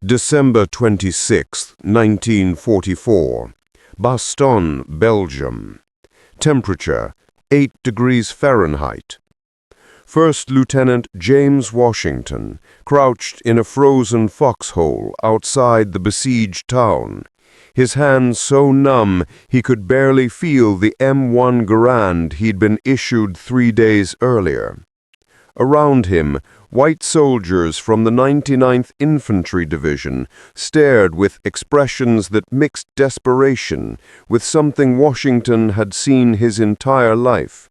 December 26, 1944. Bastogne, Belgium. Temperature 8 degrees Fahrenheit. First Lieutenant James Washington crouched in a frozen foxhole outside the besieged town, his hands so numb he could barely feel the M1 Garand he'd been issued 3 days earlier. Around him, white soldiers from the 99th Infantry Division stared with expressions that mixed desperation with something Washington had seen his entire life,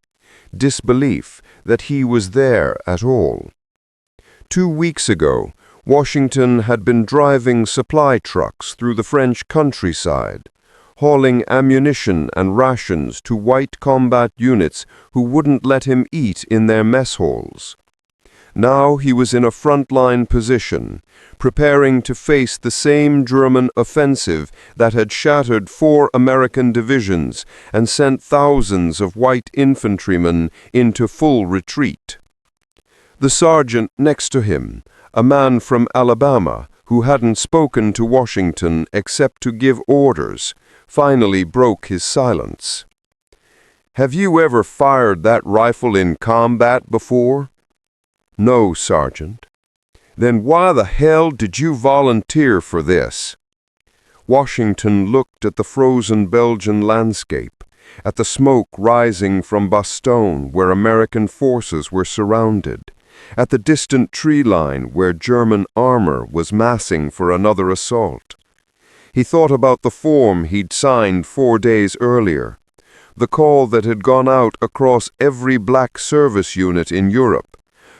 disbelief that he was there at all. 2 weeks ago, Washington had been driving supply trucks through the French countryside, hauling ammunition and rations to white combat units who wouldn't let him eat in their mess halls. Now he was in a frontline position, preparing to face the same German offensive that had shattered 4 American divisions and sent thousands of white infantrymen into full retreat. The sergeant next to him, a man from Alabama who hadn't spoken to Washington except to give orders, finally broke his silence. "Have you ever fired that rifle in combat before?" "No, Sergeant." "Then why the hell did you volunteer for this?" Washington looked at the frozen Belgian landscape, at the smoke rising from Bastogne where American forces were surrounded, at the distant tree line where German armor was massing for another assault. He thought about the form he'd signed 4 days earlier, the call that had gone out across every black service unit in Europe.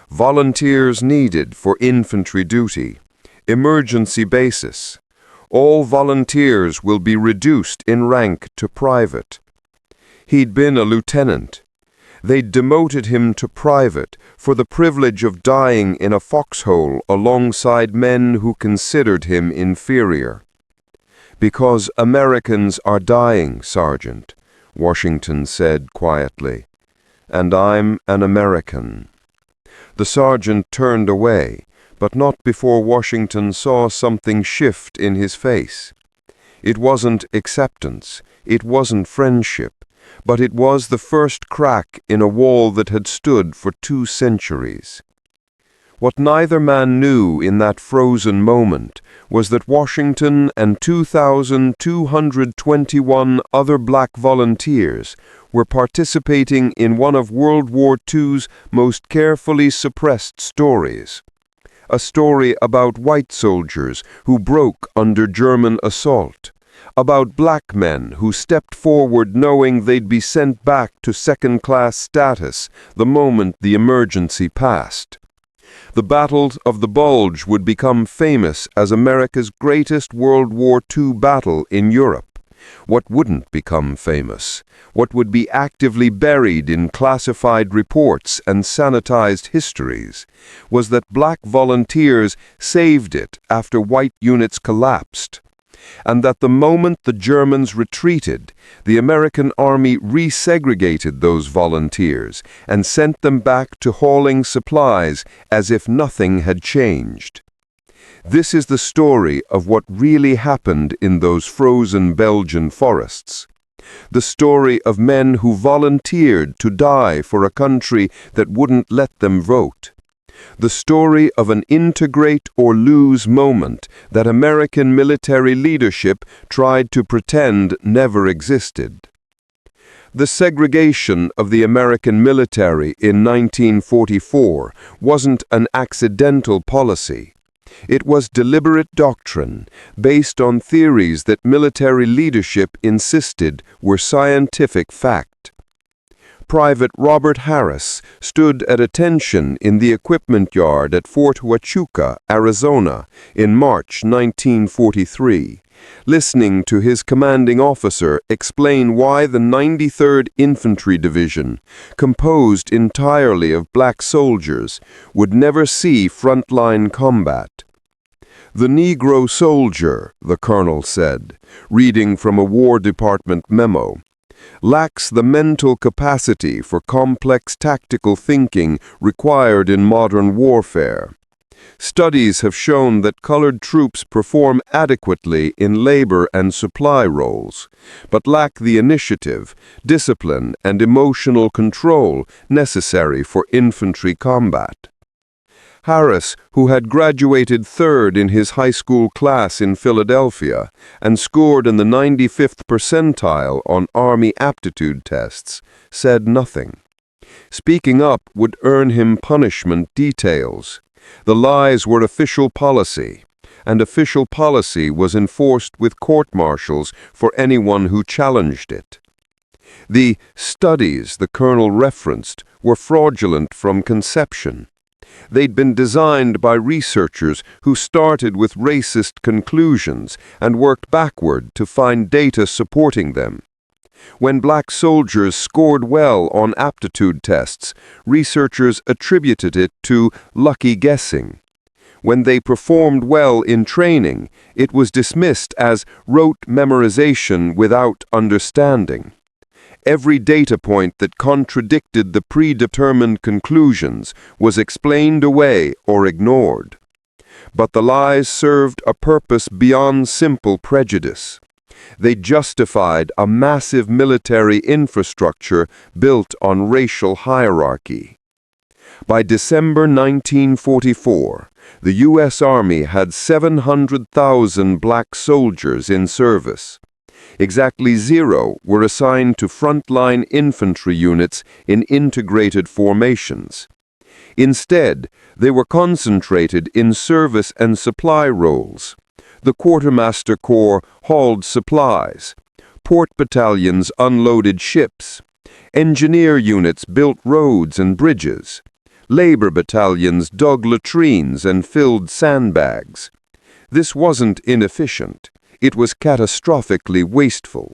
Volunteers needed for infantry duty. Emergency basis. All volunteers will be reduced in rank to private. He'd been a lieutenant. They'd demoted him to private for the privilege of dying in a foxhole alongside men who considered him inferior. "Because Americans are dying, Sergeant," Washington said quietly. "And I'm an American." The sergeant turned away, but not before Washington saw something shift in his face. It wasn't acceptance, it wasn't friendship, but it was the first crack in a wall that had stood for 2 centuries. What neither man knew in that frozen moment was that Washington and 2,221 other black volunteers were participating in one of World War II's most carefully suppressed stories. A story about white soldiers who broke under German assault, about black men who stepped forward knowing they'd be sent back to second-class status the moment the emergency passed. The Battle of the Bulge would become famous as America's greatest World War II battle in Europe. What wouldn't become famous, what would be actively buried in classified reports and sanitized histories, was that black volunteers saved it after white units collapsed, and that the moment the Germans retreated, the American army resegregated those volunteers and sent them back to hauling supplies as if nothing had changed. This is the story of what really happened in those frozen Belgian forests. The story of men who volunteered to die for a country that wouldn't let them vote. The story of an integrate or lose moment that American military leadership tried to pretend never existed. The segregation of the American military in 1944 wasn't an accidental policy. It was deliberate doctrine, based on theories that military leadership insisted were scientific fact. Private Robert Harris stood at attention in the equipment yard at Fort Huachuca, Arizona, in March 1943, listening to his commanding officer explain why the 93rd Infantry Division, composed entirely of black soldiers, would never see frontline combat. "The Negro soldier," the colonel said, reading from a War Department memo, "lacks the mental capacity for complex tactical thinking required in modern warfare. Studies have shown that colored troops perform adequately in labor and supply roles, but lack the initiative, discipline, and emotional control necessary for infantry combat. Harris, who had graduated third in his high school class in Philadelphia and scored in the 95th percentile on Army aptitude tests, said nothing. Speaking up would earn him punishment details. The lies were official policy, and official policy was enforced with court-martials for anyone who challenged it. The studies the colonel referenced were fraudulent from conception. They'd been designed by researchers who started with racist conclusions and worked backward to find data supporting them. When black soldiers scored well on aptitude tests, researchers attributed it to lucky guessing. When they performed well in training, it was dismissed as rote memorization without understanding. Every data point that contradicted the predetermined conclusions was explained away or ignored. But the lies served a purpose beyond simple prejudice. They justified a massive military infrastructure built on racial hierarchy. By December 1944, the U.S. Army had 700,000 black soldiers in service. Exactly 0 were assigned to frontline infantry units in integrated formations. Instead, they were concentrated in service and supply roles. The quartermaster corps hauled supplies. Port battalions unloaded ships. Engineer units built roads and bridges. Labor battalions dug latrines and filled sandbags. This wasn't inefficient. It was catastrophically wasteful.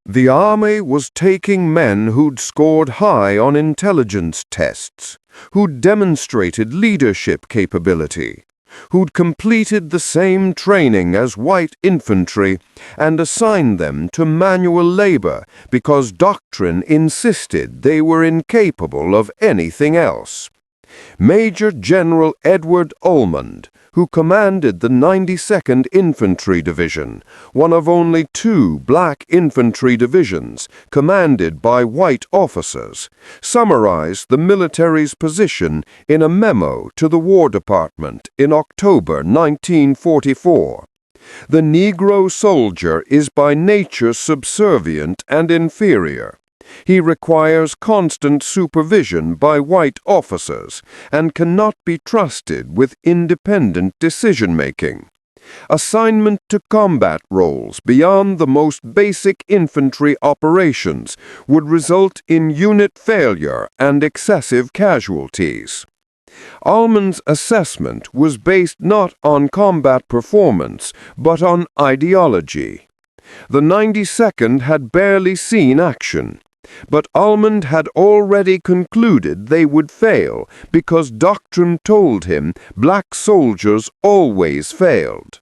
The Army was taking men who'd scored high on intelligence tests, who'd demonstrated leadership capability, who'd completed the same training as white infantry, and assigned them to manual labor because doctrine insisted they were incapable of anything else. Major General Edward Almond, who commanded the 92nd Infantry Division, one of only 2 black infantry divisions commanded by white officers, summarized the military's position in a memo to the War Department in October 1944. The Negro soldier is by nature subservient and inferior. He requires constant supervision by white officers and cannot be trusted with independent decision-making. Assignment to combat roles beyond the most basic infantry operations would result in unit failure and excessive casualties. Almond's assessment was based not on combat performance, but on ideology. The 92nd had barely seen action. But Almond had already concluded they would fail because doctrine told him black soldiers always failed.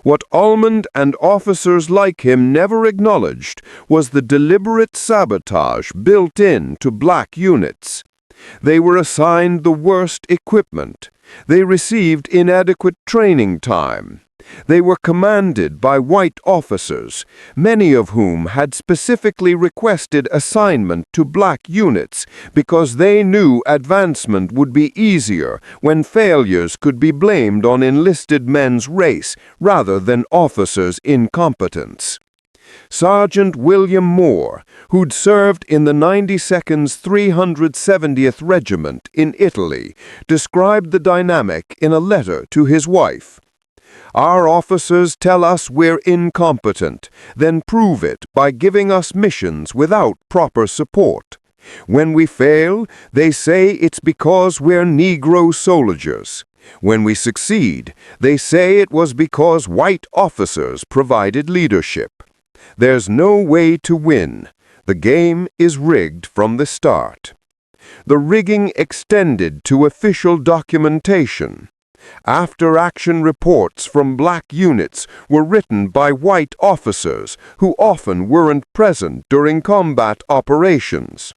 What Almond and officers like him never acknowledged was the deliberate sabotage built into black units. They were assigned the worst equipment. They received inadequate training time. They were commanded by white officers, many of whom had specifically requested assignment to black units because they knew advancement would be easier when failures could be blamed on enlisted men's race rather than officers' incompetence. Sergeant William Moore, who'd served in the 92nd's 370th Regiment in Italy, described the dynamic in a letter to his wife. Our officers tell us we're incompetent, then prove it by giving us missions without proper support. When we fail, they say it's because we're Negro soldiers. When we succeed, they say it was because white officers provided leadership. There's no way to win. The game is rigged from the start. The rigging extended to official documentation. After-action reports from black units were written by white officers who often weren't present during combat operations.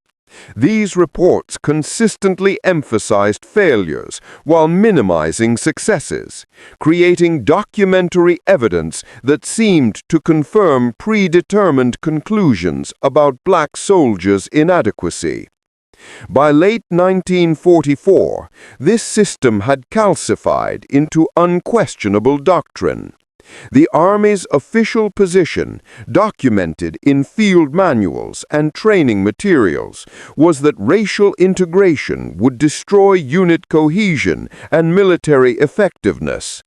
These reports consistently emphasized failures while minimizing successes, creating documentary evidence that seemed to confirm predetermined conclusions about black soldiers' inadequacy. By late 1944, this system had calcified into unquestionable doctrine. The Army's official position, documented in field manuals and training materials, was that racial integration would destroy unit cohesion and military effectiveness.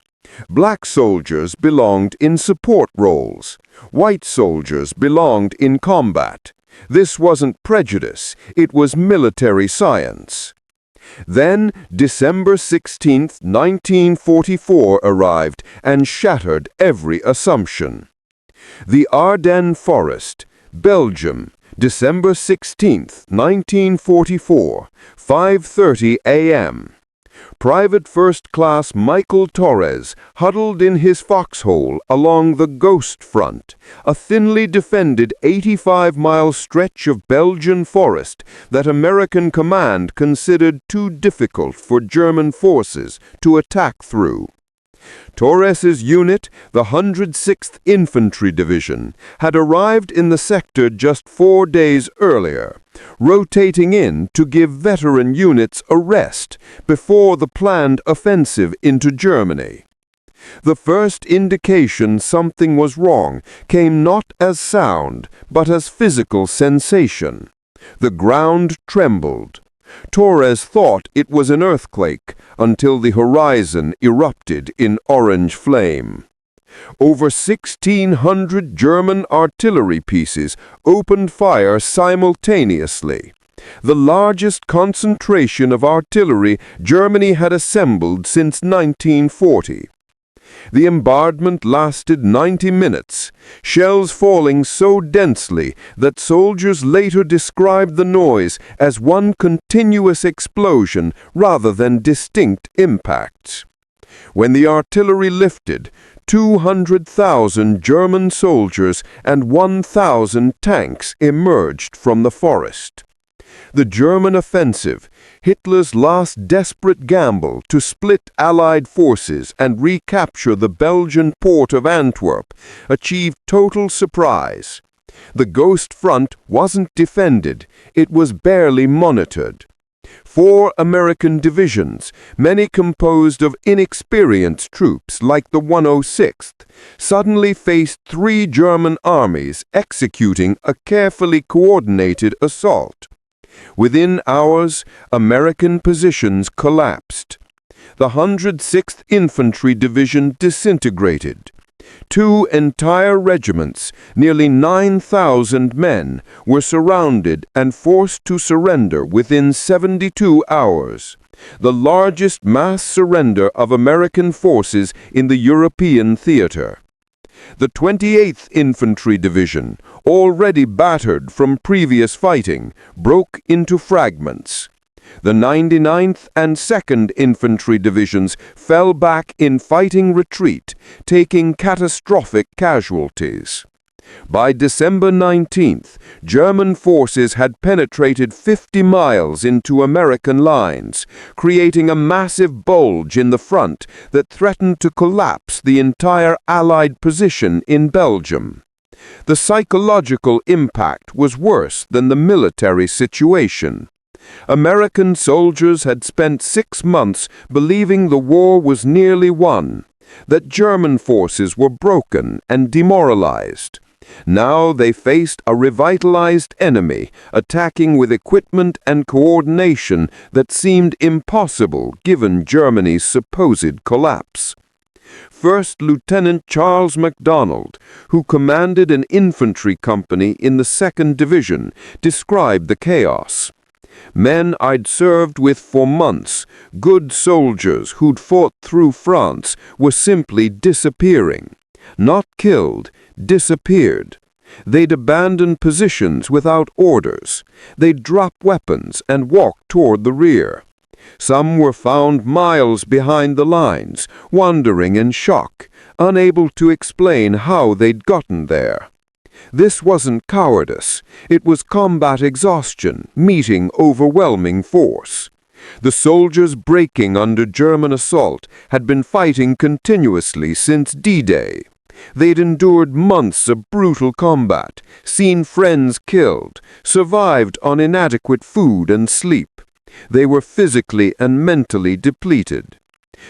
Black soldiers belonged in support roles. White soldiers belonged in combat. This wasn't prejudice, it was military science. Then, December 16, 1944 arrived and shattered every assumption. The Ardennes Forest, Belgium, December 16, 1944, 5:30 a.m. Private First Class Michael Torres huddled in his foxhole along the Ghost Front, a thinly defended 85-mile stretch of Belgian forest that American command considered too difficult for German forces to attack through. Torres's unit, the 106th Infantry Division, had arrived in the sector just 4 days earlier, rotating in to give veteran units a rest before the planned offensive into Germany. The first indication something was wrong came not as sound, but as physical sensation. The ground trembled. Torres thought it was an earthquake until the horizon erupted in orange flame. Over 1,600 German artillery pieces opened fire simultaneously, the largest concentration of artillery Germany had assembled since 1940. The bombardment lasted 90 minutes, shells falling so densely that soldiers later described the noise as one continuous explosion rather than distinct impacts. When the artillery lifted, 200,000 German soldiers and 1,000 tanks emerged from the forest. The German offensive, Hitler's last desperate gamble to split Allied forces and recapture the Belgian port of Antwerp, achieved total surprise. The Ghost Front wasn't defended, it was barely monitored. 4 American divisions, many composed of inexperienced troops like the 106th, suddenly faced 3 German armies executing a carefully coordinated assault. Within hours, American positions collapsed. The 106th Infantry Division disintegrated. 2 entire regiments, nearly 9,000 men, were surrounded and forced to surrender within 72 hours, the largest mass surrender of American forces in the European theater. The 28th Infantry Division, already battered from previous fighting, broke into fragments. The 99th and 2nd Infantry Divisions fell back in fighting retreat, taking catastrophic casualties. By December 19th, German forces had penetrated 50 miles into American lines, creating a massive bulge in the front that threatened to collapse the entire Allied position in Belgium. The psychological impact was worse than the military situation. American soldiers had spent 6 months believing the war was nearly won, that German forces were broken and demoralized. Now they faced a revitalized enemy, attacking with equipment and coordination that seemed impossible given Germany's supposed collapse. First Lieutenant Charles MacDonald, who commanded an infantry company in the 2nd Division, described the chaos. Men I'd served with for months, good soldiers who'd fought through France, were simply disappearing. Not killed, disappeared. They'd abandon positions without orders. They'd drop weapons and walk toward the rear. Some were found miles behind the lines, wandering in shock, unable to explain how they'd gotten there. This wasn't cowardice, it was combat exhaustion meeting overwhelming force. The soldiers breaking under German assault had been fighting continuously since D-Day. They'd endured months of brutal combat, seen friends killed, survived on inadequate food and sleep. They were physically and mentally depleted.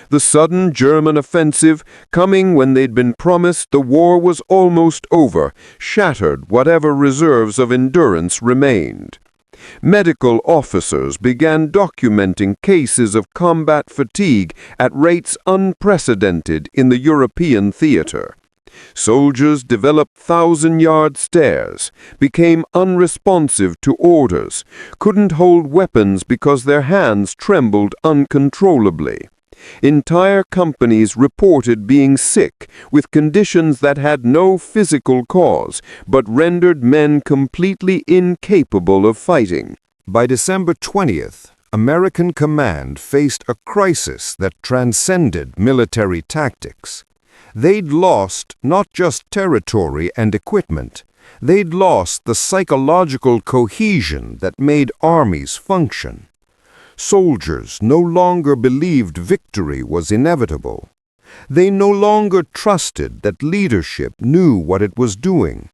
The sudden German offensive, coming when they'd been promised the war was almost over, shattered whatever reserves of endurance remained. Medical officers began documenting cases of combat fatigue at rates unprecedented in the European theater. Soldiers developed thousand-yard stares, became unresponsive to orders, couldn't hold weapons because their hands trembled uncontrollably. Entire companies reported being sick with conditions that had no physical cause but rendered men completely incapable of fighting. By December 20th, American command faced a crisis that transcended military tactics. They'd lost not just territory and equipment, they'd lost the psychological cohesion that made armies function. Soldiers no longer believed victory was inevitable. They no longer trusted that leadership knew what it was doing.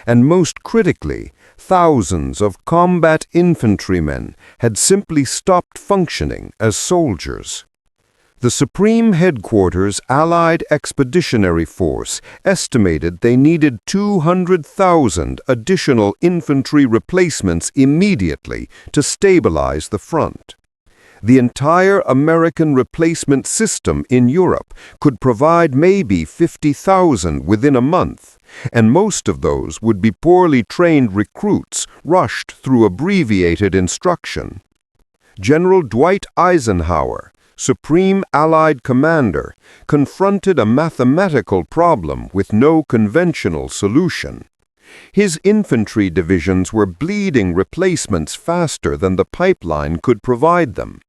And most critically, thousands of combat infantrymen had simply stopped functioning as soldiers. The Supreme Headquarters Allied Expeditionary Force estimated they needed 200,000 additional infantry replacements immediately to stabilize the front. The entire American replacement system in Europe could provide maybe 50,000 within a month, and most of those would be poorly trained recruits rushed through abbreviated instruction. General Dwight Eisenhower, Supreme Allied Commander, confronted a mathematical problem with no conventional solution. His infantry divisions were bleeding replacements faster than the pipeline could provide them.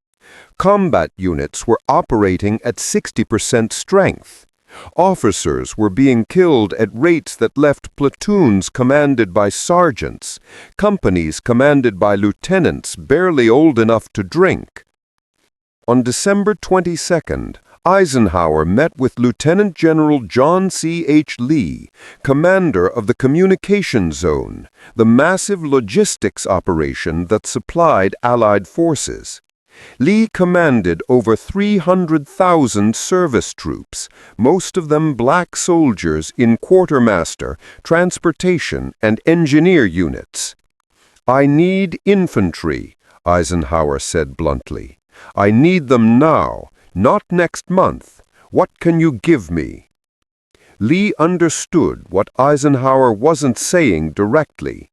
Combat units were operating at 60% strength. Officers were being killed at rates that left platoons commanded by sergeants, companies commanded by lieutenants barely old enough to drink. On December 22nd, Eisenhower met with Lieutenant General John C. H. Lee, commander of the Communication Zone, the massive logistics operation that supplied Allied forces. Lee commanded over 300,000 service troops, most of them black soldiers in quartermaster, transportation, and engineer units. "I need infantry," Eisenhower said bluntly. "I need them now, not next month. What can you give me?" Lee understood what Eisenhower wasn't saying directly.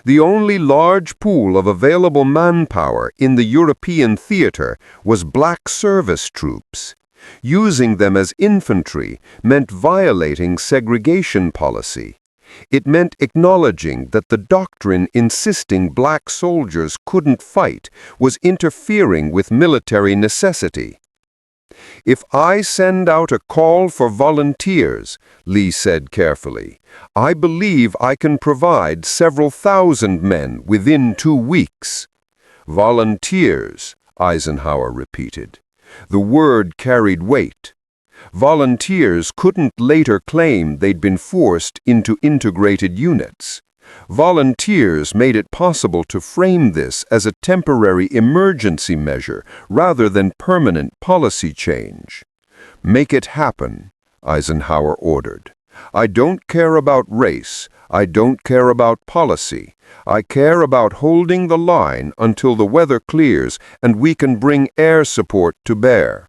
The only large pool of available manpower in the European theater was black service troops. Using them as infantry meant violating segregation policy. It meant acknowledging that the doctrine insisting black soldiers couldn't fight was interfering with military necessity. "If I send out a call for volunteers," Lee said carefully, "I believe I can provide several thousand men within 2 weeks." "Volunteers," Eisenhower repeated. The word carried weight. Volunteers couldn't later claim they'd been forced into integrated units. Volunteers made it possible to frame this as a temporary emergency measure rather than permanent policy change. "Make it happen," Eisenhower ordered. "I don't care about race. I don't care about policy. I care about holding the line until the weather clears and we can bring air support to bear.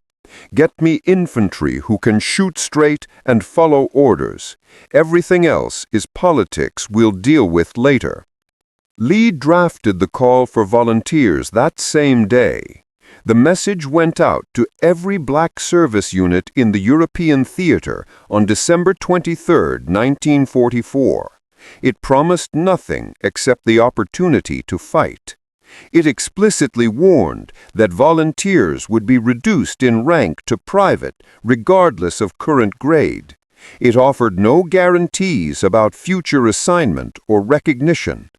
Get me infantry who can shoot straight and follow orders. Everything else is politics we'll deal with later." Lee drafted the call for volunteers that same day. The message went out to every black service unit in the European theater on December 23, 1944. It promised nothing except the opportunity to fight. It explicitly warned that volunteers would be reduced in rank to private, regardless of current grade. It offered no guarantees about future assignment or recognition.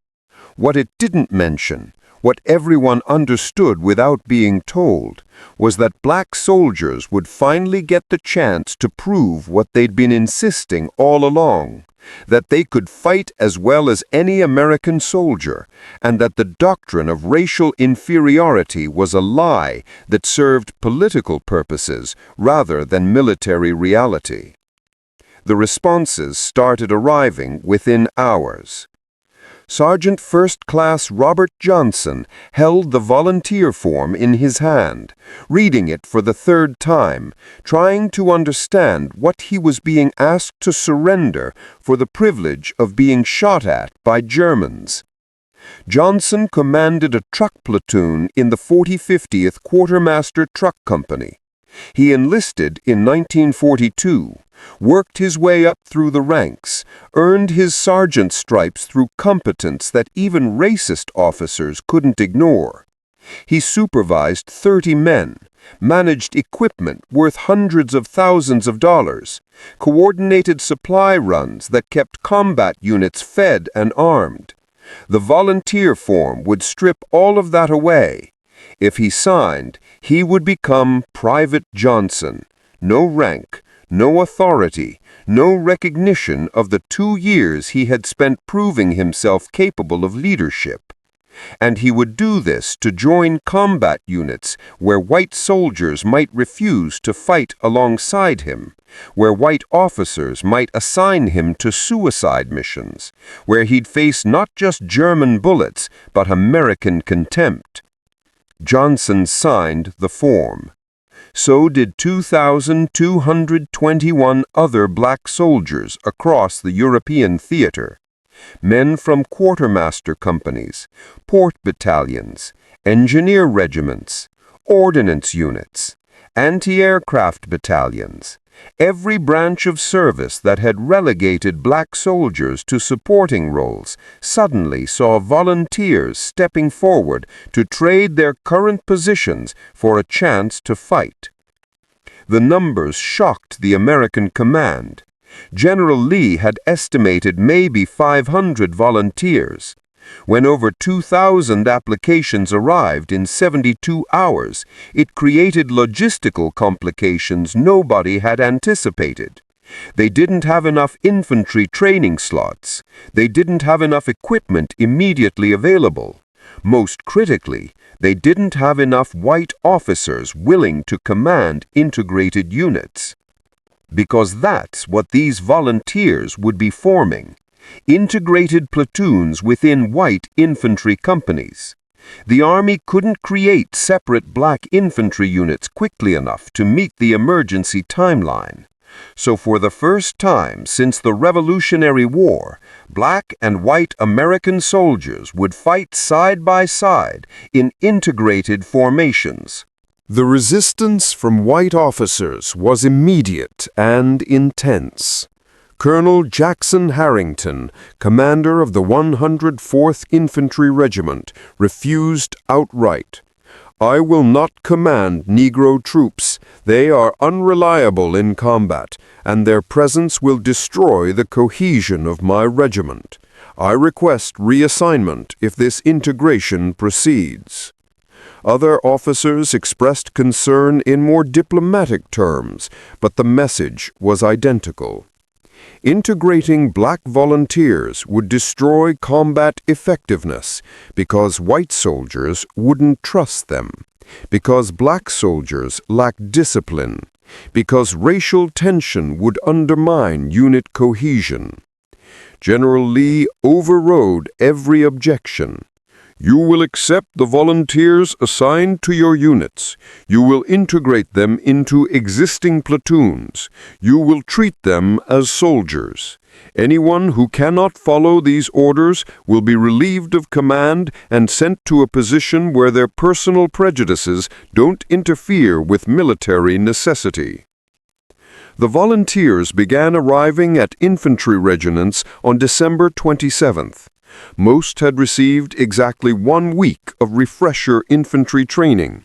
What it didn't mention, what everyone understood without being told, was that black soldiers would finally get the chance to prove what they'd been insisting all along, that they could fight as well as any American soldier, and that the doctrine of racial inferiority was a lie that served political purposes rather than military reality. The responses started arriving within hours. Sergeant First Class Robert Johnson held the volunteer form in his hand, reading it for the third time, trying to understand what he was being asked to surrender for the privilege of being shot at by Germans. Johnson commanded a truck platoon in the 4050th Quartermaster Truck Company. He enlisted in 1942, worked his way up through the ranks, earned his sergeant stripes through competence that even racist officers couldn't ignore. He supervised 30 men, managed equipment worth hundreds of thousands of dollars, coordinated supply runs that kept combat units fed and armed. The volunteer form would strip all of that away. If he signed, he would become Private Johnson. No rank, no authority, no recognition of the 2 years he had spent proving himself capable of leadership. And he would do this to join combat units where white soldiers might refuse to fight alongside him, where white officers might assign him to suicide missions, where he'd face not just German bullets, but American contempt. Johnson signed the form. So did 2,221 other black soldiers across the European theater. Men from quartermaster companies, port battalions, engineer regiments, ordnance units, anti-aircraft battalions, every branch of service that had relegated black soldiers to supporting roles suddenly saw volunteers stepping forward to trade their current positions for a chance to fight. The numbers shocked the American command. General Lee had estimated maybe 500 volunteers. When over 2,000 applications arrived in 72 hours, it created logistical complications nobody had anticipated. They didn't have enough infantry training slots. They didn't have enough equipment immediately available. Most critically, they didn't have enough white officers willing to command integrated units. Because that's what these volunteers would be forming. Integrated platoons within white infantry companies. The Army couldn't create separate black infantry units quickly enough to meet the emergency timeline. So for the first time since the Revolutionary War, black and white American soldiers would fight side by side in integrated formations. The resistance from white officers was immediate and intense. Colonel Jackson Harrington, commander of the 104th Infantry Regiment, refused outright. "I will not command Negro troops. They are unreliable in combat, and their presence will destroy the cohesion of my regiment. I request reassignment if this integration proceeds." Other officers expressed concern in more diplomatic terms, but the message was identical. Integrating black volunteers would destroy combat effectiveness because white soldiers wouldn't trust them, because black soldiers lacked discipline, because racial tension would undermine unit cohesion. General Lee overrode every objection. "You will accept the volunteers assigned to your units. You will integrate them into existing platoons. You will treat them as soldiers. Anyone who cannot follow these orders will be relieved of command and sent to a position where their personal prejudices don't interfere with military necessity." The volunteers began arriving at infantry regiments on December 27th. Most had received exactly 1 week of refresher infantry training,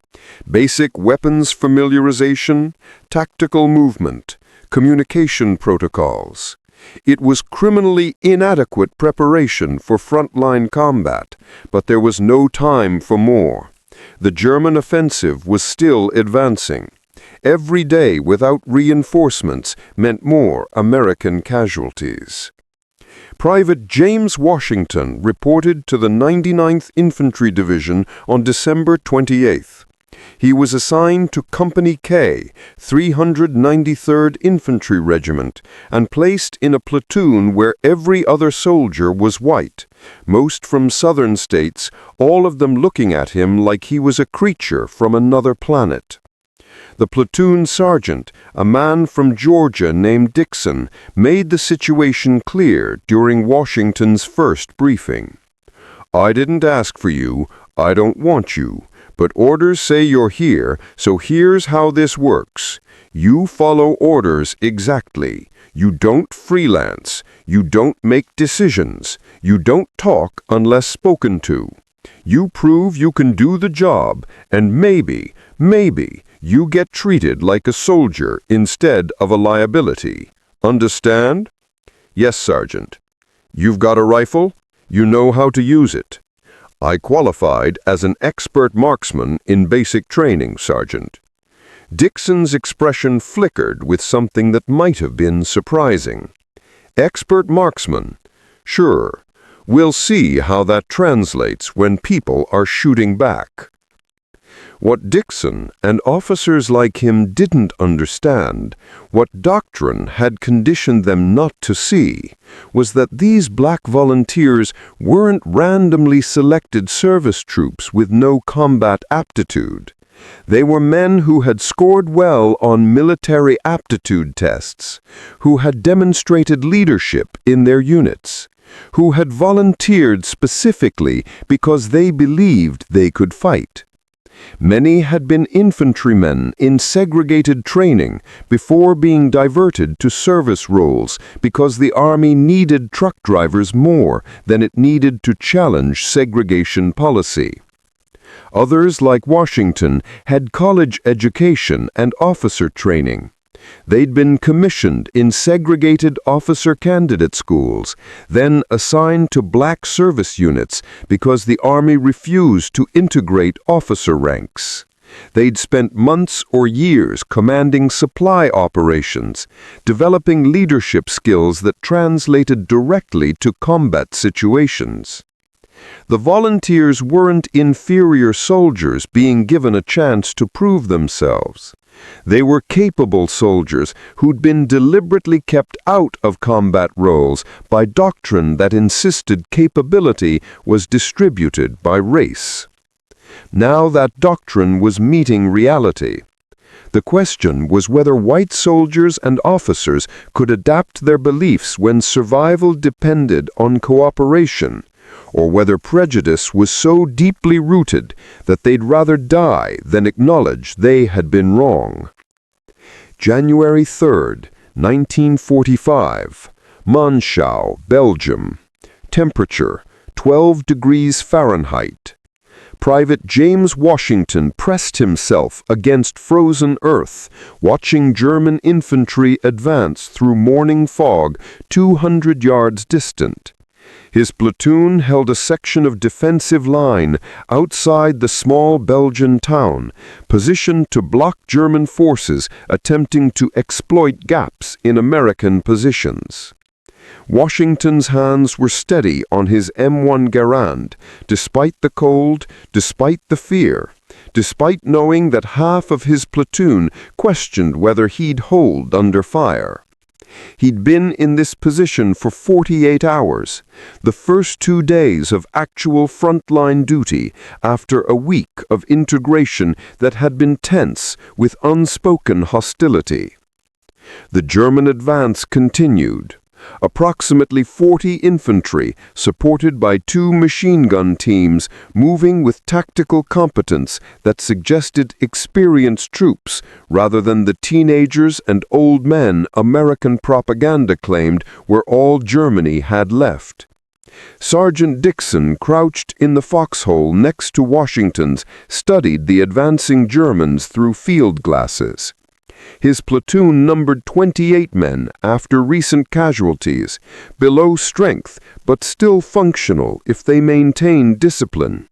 basic weapons familiarization, tactical movement, communication protocols. It was criminally inadequate preparation for frontline combat, but there was no time for more. The German offensive was still advancing. Every day without reinforcements meant more American casualties. Private James Washington reported to the 99th Infantry Division on December 28th. He was assigned to Company K, 393rd Infantry Regiment, and placed in a platoon where every other soldier was white, most from southern states, all of them looking at him like he was a creature from another planet. The platoon sergeant, a man from Georgia named Dixon, made the situation clear during Washington's first briefing. "I didn't ask for you, I don't want you. But orders say you're here, so here's how this works. You follow orders exactly. You don't freelance. You don't make decisions. You don't talk unless spoken to. You prove you can do the job, and maybe, you get treated like a soldier instead of a liability. Understand?" "Yes, Sergeant." "You've got a rifle? You know how to use it?" "I qualified as an expert marksman in basic training, Sergeant." Dixon's expression flickered with something that might have been surprising. "Expert marksman? Sure. We'll see how that translates when people are shooting back." What Dixon and officers like him didn't understand, what doctrine had conditioned them not to see, was that these black volunteers weren't randomly selected service troops with no combat aptitude. They were men who had scored well on military aptitude tests, who had demonstrated leadership in their units, who had volunteered specifically because they believed they could fight. Many had been infantrymen in segregated training before being diverted to service roles because the Army needed truck drivers more than it needed to challenge segregation policy. Others, like Washington, had college education and officer training. They'd been commissioned in segregated officer candidate schools, then assigned to black service units because the Army refused to integrate officer ranks. They'd spent months or years commanding supply operations, developing leadership skills that translated directly to combat situations. The volunteers weren't inferior soldiers being given a chance to prove themselves. They were capable soldiers who'd been deliberately kept out of combat roles by doctrine that insisted capability was distributed by race. Now that doctrine was meeting reality. The question was whether white soldiers and officers could adapt their beliefs when survival depended on cooperation, or whether prejudice was so deeply rooted that they'd rather die than acknowledge they had been wrong. January 3rd, 1945, Monschau, Belgium. Temperature, 12 degrees Fahrenheit. Private James Washington pressed himself against frozen earth, watching German infantry advance through morning fog 200 yards distant. His platoon held a section of defensive line outside the small Belgian town, positioned to block German forces attempting to exploit gaps in American positions. Washington's hands were steady on his M1 Garand, despite the cold, despite the fear, despite knowing that half of his platoon questioned whether he'd hold under fire. He'd been in this position for 48 hours, the first 2 days of actual frontline duty after a week of integration that had been tense with unspoken hostility. The German advance continued. Approximately 40 infantry, supported by 2 machine gun teams, moving with tactical competence that suggested experienced troops rather than the teenagers and old men American propaganda claimed were all Germany had left. Sergeant Dixon, crouched in the foxhole next to Washington's, studied the advancing Germans through field glasses. His platoon numbered 28 men after recent casualties, below strength but still functional if they maintain discipline.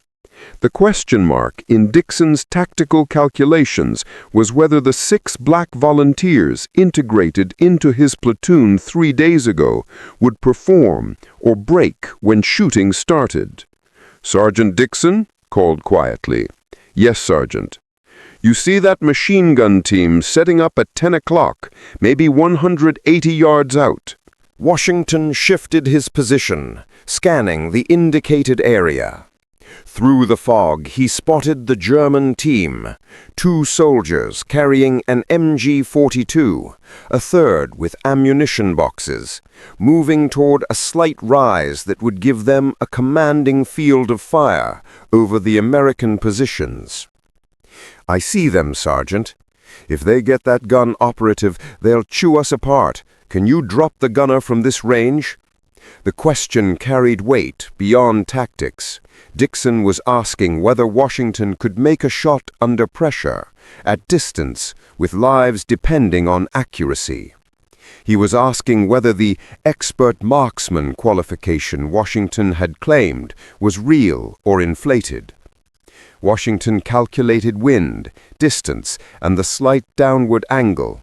The question mark in Dixon's tactical calculations was whether the 6 black volunteers integrated into his platoon 3 days ago would perform or break when shooting started. "Sergeant Dixon?" called quietly. "Yes, Sergeant." "You see that machine gun team setting up at 10 o'clock, maybe 180 yards out?" Washington shifted his position, scanning the indicated area. Through the fog, he spotted the German team, 2 soldiers carrying an MG-42, a third with ammunition boxes, moving toward a slight rise that would give them a commanding field of fire over the American positions. "I see them, Sergeant. If they get that gun operative, they'll chew us apart. Can you drop the gunner from this range?" The question carried weight beyond tactics. Dixon was asking whether Washington could make a shot under pressure, at distance, with lives depending on accuracy. He was asking whether the expert marksman qualification Washington had claimed was real or inflated. Washington calculated wind, distance, and the slight downward angle.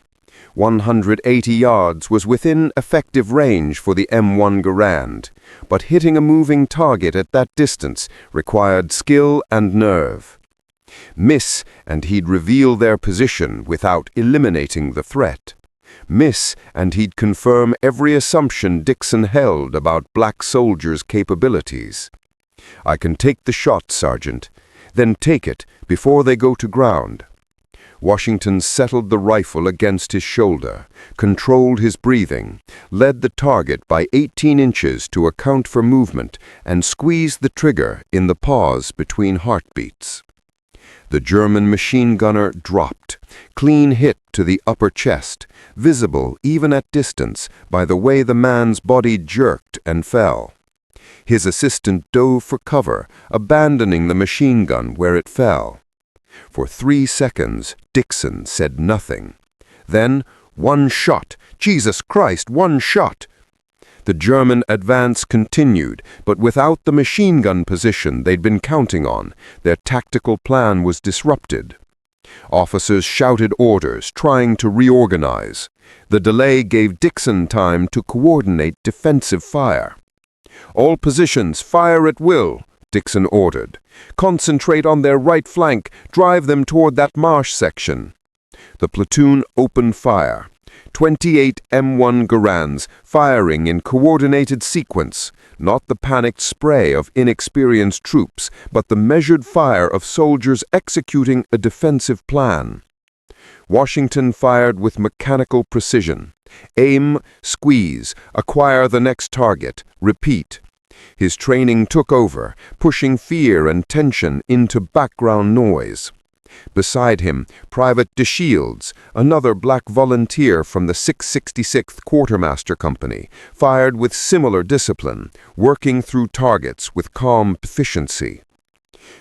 180 yards was within effective range for the M1 Garand, but hitting a moving target at that distance required skill and nerve. Miss, and he'd reveal their position without eliminating the threat. Miss, and he'd confirm every assumption Dixon held about black soldiers' capabilities. "I can take the shot, Sergeant." "Then take it before they go to ground." Washington settled the rifle against his shoulder, controlled his breathing, led the target by 18 inches to account for movement, and squeezed the trigger in the pause between heartbeats. The German machine gunner dropped, clean hit to the upper chest, visible even at distance by the way the man's body jerked and fell. His assistant dove for cover, abandoning the machine gun where it fell. For 3 seconds, Dixon said nothing. Then, "One shot! Jesus Christ, one shot!" The German advance continued, but without the machine gun position they'd been counting on. Their tactical plan was disrupted. Officers shouted orders, trying to reorganize. The delay gave Dixon time to coordinate defensive fire. "All positions, fire at will," Dixon ordered. "Concentrate on their right flank, drive them toward that marsh section." The platoon opened fire. 28 M1 Garands firing in coordinated sequence, not the panicked spray of inexperienced troops, but the measured fire of soldiers executing a defensive plan. Washington fired with mechanical precision. Aim, squeeze, acquire the next target, repeat. His training took over, pushing fear and tension into background noise. Beside him, Private DeShields, another black volunteer from the 666th Quartermaster Company, fired with similar discipline, working through targets with calm efficiency.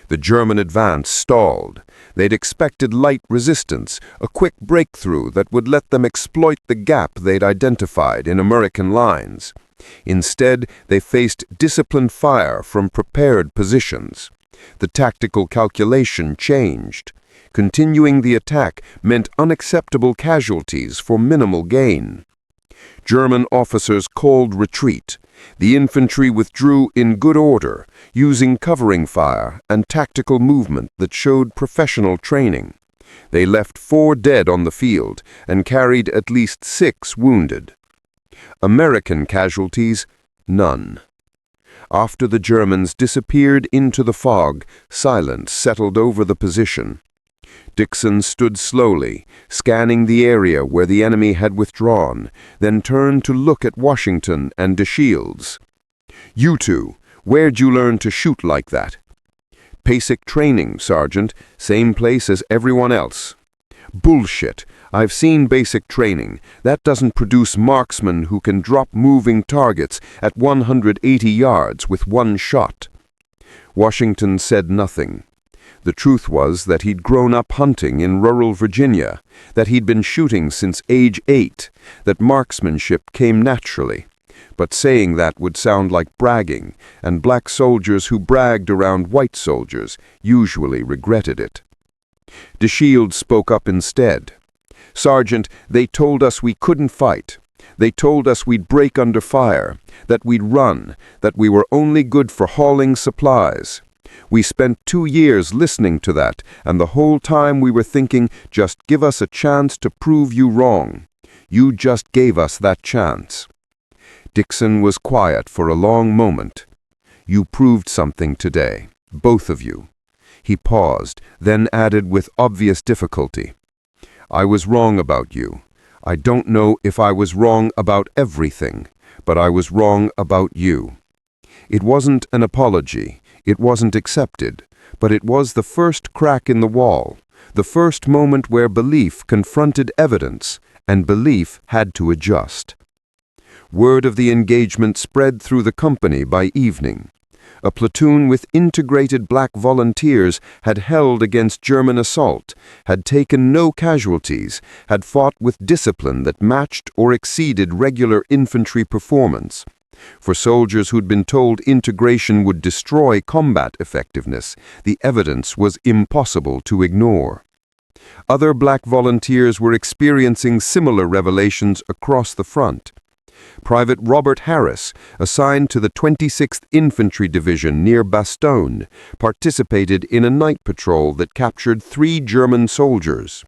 The German advance stalled. They'd expected light resistance, a quick breakthrough that would let them exploit the gap they'd identified in American lines. Instead, they faced disciplined fire from prepared positions. The tactical calculation changed. Continuing the attack meant unacceptable casualties for minimal gain. German officers called retreat. The infantry withdrew in good order, using covering fire and tactical movement that showed professional training. They left 4 dead on the field and carried at least 6 wounded. American casualties, none. After the Germans disappeared into the fog, silence settled over the position. Dixon stood slowly, scanning the area where the enemy had withdrawn, then turned to look at Washington and DeShields. "You two, where'd you learn to shoot like that?" "Basic training, Sergeant, same place as everyone else." "Bullshit. I've seen basic training. That doesn't produce marksmen who can drop moving targets at 180 yards with one shot." Washington said nothing. The truth was that he'd grown up hunting in rural Virginia, that he'd been shooting since age 8, that marksmanship came naturally. But saying that would sound like bragging, and black soldiers who bragged around white soldiers usually regretted it. DeShields spoke up instead. "Sergeant, they told us we couldn't fight. They told us we'd break under fire, that we'd run, that we were only good for hauling supplies. We spent 2 years listening to that, and the whole time we were thinking, just give us a chance to prove you wrong. You just gave us that chance." Dixon was quiet for a long moment. "You proved something today, both of you." He paused, then added with obvious difficulty, "I was wrong about you. I don't know if I was wrong about everything, but I was wrong about you." It wasn't an apology, it wasn't accepted, but it was the first crack in the wall, the first moment where belief confronted evidence, and belief had to adjust. Word of the engagement spread through the company by evening. A platoon with integrated black volunteers had held against German assault, had taken no casualties, had fought with discipline that matched or exceeded regular infantry performance. For soldiers who'd been told integration would destroy combat effectiveness, the evidence was impossible to ignore. Other black volunteers were experiencing similar revelations across the front. Private Robert Harris, assigned to the 26th Infantry Division near Bastogne, participated in a night patrol that captured 3 German soldiers.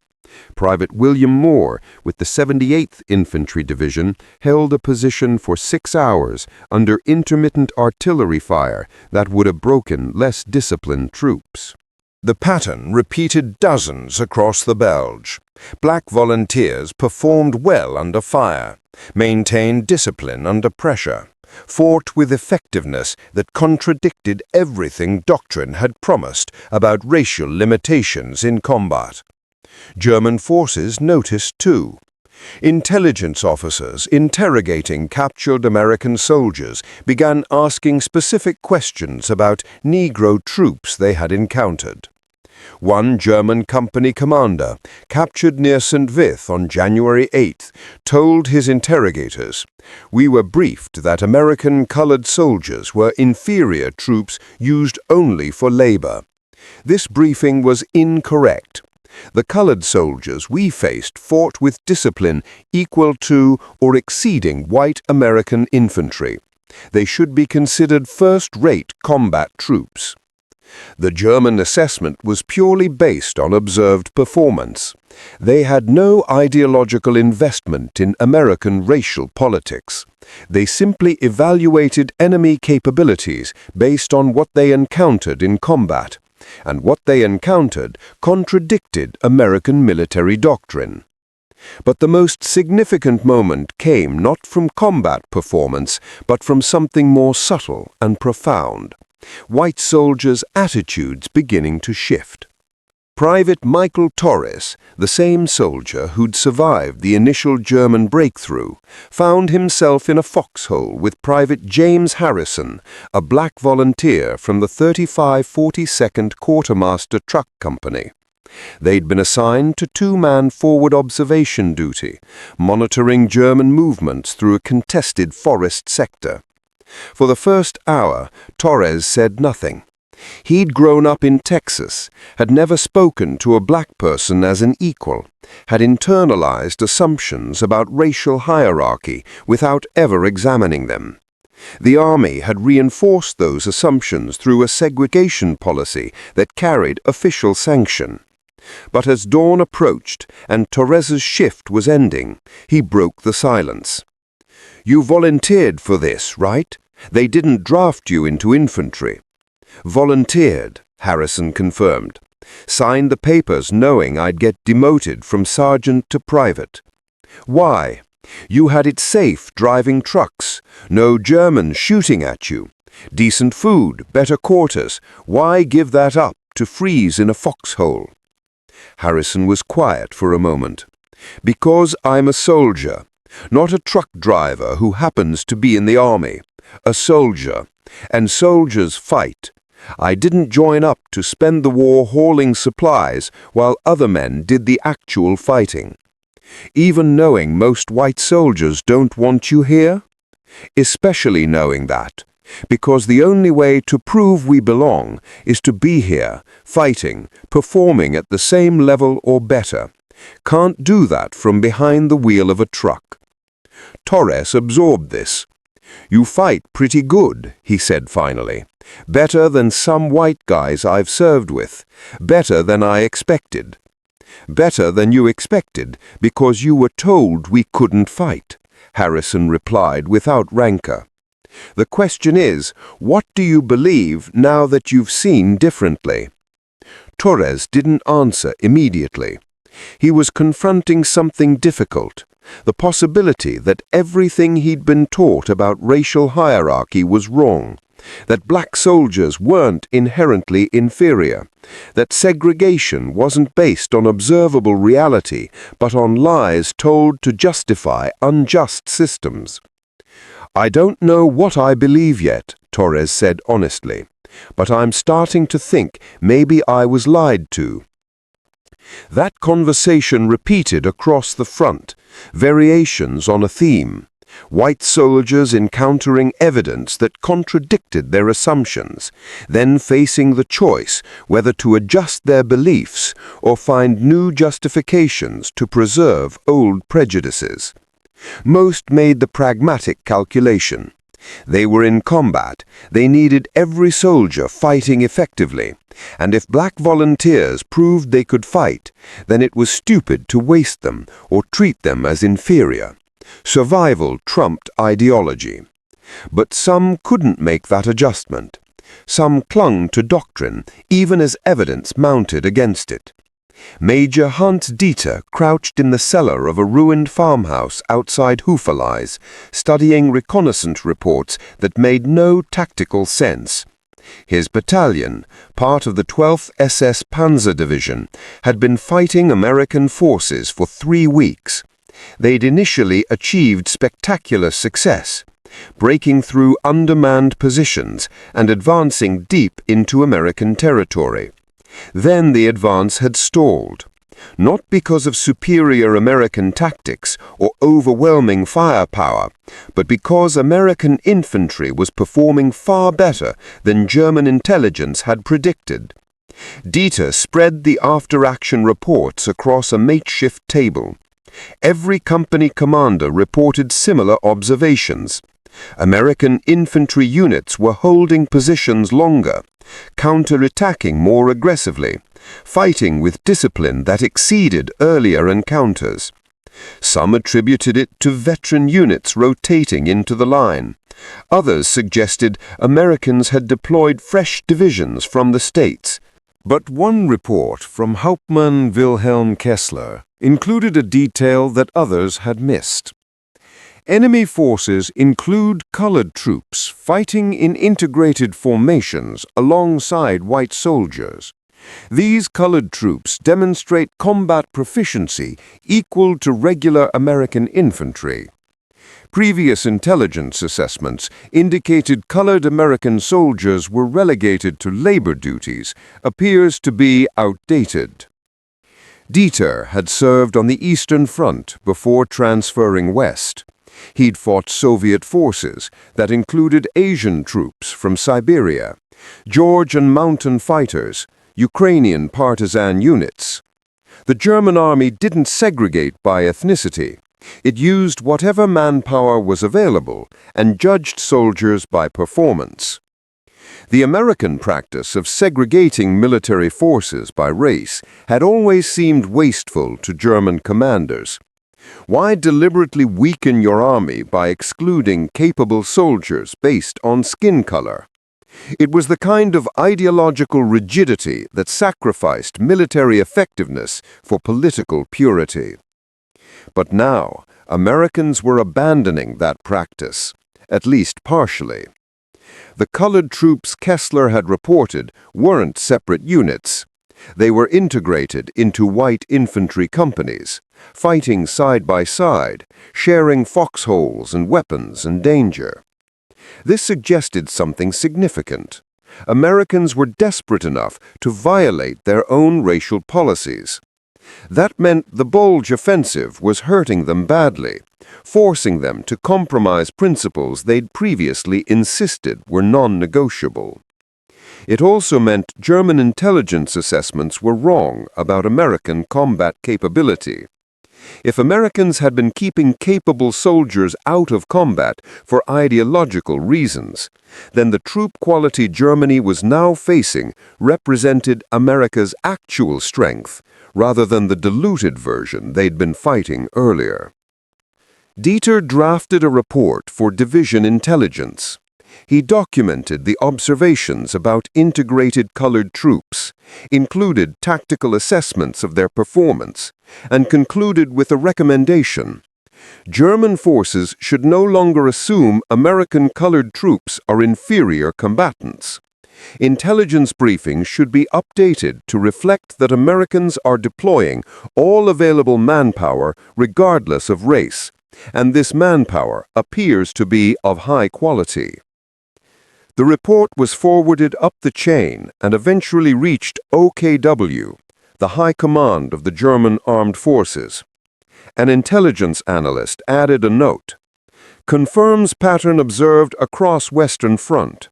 Private William Moore, with the 78th Infantry Division, held a position for 6 hours under intermittent artillery fire that would have broken less disciplined troops. The pattern repeated dozens across the Bulge. Black volunteers performed well under fire, maintained discipline under pressure, fought with effectiveness that contradicted everything doctrine had promised about racial limitations in combat. German forces noticed too. Intelligence officers interrogating captured American soldiers began asking specific questions about Negro troops they had encountered. One German company commander, captured near St. Vith on January 8th, told his interrogators, "We were briefed that American colored soldiers were inferior troops used only for labor. This briefing was incorrect. The colored soldiers we faced fought with discipline equal to or exceeding white American infantry. They should be considered first-rate combat troops." The German assessment was purely based on observed performance. They had no ideological investment in American racial politics. They simply evaluated enemy capabilities based on what they encountered in combat, and what they encountered contradicted American military doctrine. But the most significant moment came not from combat performance, but from something more subtle and profound: white soldiers' attitudes beginning to shift. Private Michael Torres, the same soldier who'd survived the initial German breakthrough, found himself in a foxhole with Private James Harrison, a black volunteer from the 3542nd Quartermaster Truck Company. They'd been assigned to 2-man forward observation duty, monitoring German movements through a contested forest sector. For the first hour, Torres said nothing. He'd grown up in Texas, had never spoken to a black person as an equal, had internalized assumptions about racial hierarchy without ever examining them. The Army had reinforced those assumptions through a segregation policy that carried official sanction. But as dawn approached and Torres's shift was ending, he broke the silence. "You volunteered for this, right? They didn't draft you into infantry." "Volunteered," Harrison confirmed. "Signed the papers knowing I'd get demoted from sergeant to private." "Why? You had it safe driving trucks. No Germans shooting at you. Decent food, better quarters. Why give that up to freeze in a foxhole?" Harrison was quiet for a moment. "Because I'm a soldier. Not a truck driver who happens to be in the Army. A soldier. And soldiers fight. I didn't join up to spend the war hauling supplies while other men did the actual fighting. Even knowing most white soldiers don't want you here? Especially knowing that, because the only way to prove we belong is to be here, fighting, performing at the same level or better. Can't do that from behind the wheel of a truck. Torres absorbed this. "You fight pretty good," he said finally. "Better than some white guys I've served with. Better than I expected." "Better than you expected because you were told we couldn't fight," Harrison replied without rancor. "The question is, what do you believe now that you've seen differently?" Torres didn't answer immediately. He was confronting something difficult, the possibility that everything he'd been taught about racial hierarchy was wrong, that black soldiers weren't inherently inferior, that segregation wasn't based on observable reality but on lies told to justify unjust systems. "I don't know what I believe yet," Torres said honestly, "but I'm starting to think maybe I was lied to." That conversation repeated across the front, variations on a theme. White soldiers encountering evidence that contradicted their assumptions, then facing the choice whether to adjust their beliefs or find new justifications to preserve old prejudices. Most made the pragmatic calculation. They were in combat, they needed every soldier fighting effectively, and if black volunteers proved they could fight, then it was stupid to waste them or treat them as inferior. Survival trumped ideology. But some couldn't make that adjustment. Some clung to doctrine, even as evidence mounted against it. Major Hans Dieter crouched in the cellar of a ruined farmhouse outside Hufalais, studying reconnaissance reports that made no tactical sense. His battalion, part of the 12th SS Panzer Division, had been fighting American forces for 3 weeks. They'd initially achieved spectacular success, breaking through undermanned positions and advancing deep into American territory. Then the advance had stalled, not because of superior American tactics or overwhelming firepower, but because American infantry was performing far better than German intelligence had predicted. Dieter spread the after-action reports across a makeshift table. Every company commander reported similar observations. American infantry units were holding positions longer, counter-attacking more aggressively, fighting with discipline that exceeded earlier encounters. Some attributed it to veteran units rotating into the line. Others suggested Americans had deployed fresh divisions from the States. But one report from Hauptmann Wilhelm Kessler included a detail that others had missed. Enemy forces include colored troops fighting in integrated formations alongside white soldiers. These colored troops demonstrate combat proficiency equal to regular American infantry. Previous intelligence assessments indicated colored American soldiers were relegated to labor duties appears to be outdated. Dieter had served on the Eastern Front before transferring west. He'd fought Soviet forces that included Asian troops from Siberia, Georgian mountain fighters, Ukrainian partisan units. The German army didn't segregate by ethnicity. It used whatever manpower was available and judged soldiers by performance. The American practice of segregating military forces by race had always seemed wasteful to German commanders. Why deliberately weaken your army by excluding capable soldiers based on skin color? It was the kind of ideological rigidity that sacrificed military effectiveness for political purity. But now, Americans were abandoning that practice, at least partially. The colored troops Kessler had reported weren't separate units. They were integrated into white infantry companies, fighting side by side, sharing foxholes and weapons and danger. This suggested something significant. Americans were desperate enough to violate their own racial policies. That meant the Bulge offensive was hurting them badly, forcing them to compromise principles they'd previously insisted were non-negotiable. It also meant German intelligence assessments were wrong about American combat capability. If Americans had been keeping capable soldiers out of combat for ideological reasons, then the troop quality Germany was now facing represented America's actual strength, rather than the diluted version they'd been fighting earlier. Dieter drafted a report for division intelligence. He documented the observations about integrated colored troops, included tactical assessments of their performance, and concluded with a recommendation. German forces should no longer assume American colored troops are inferior combatants. Intelligence briefings should be updated to reflect that Americans are deploying all available manpower regardless of race, and this manpower appears to be of high quality. The report was forwarded up the chain and eventually reached OKW, the High Command of the German Armed Forces. An intelligence analyst added a note. Confirms pattern observed across Western Front.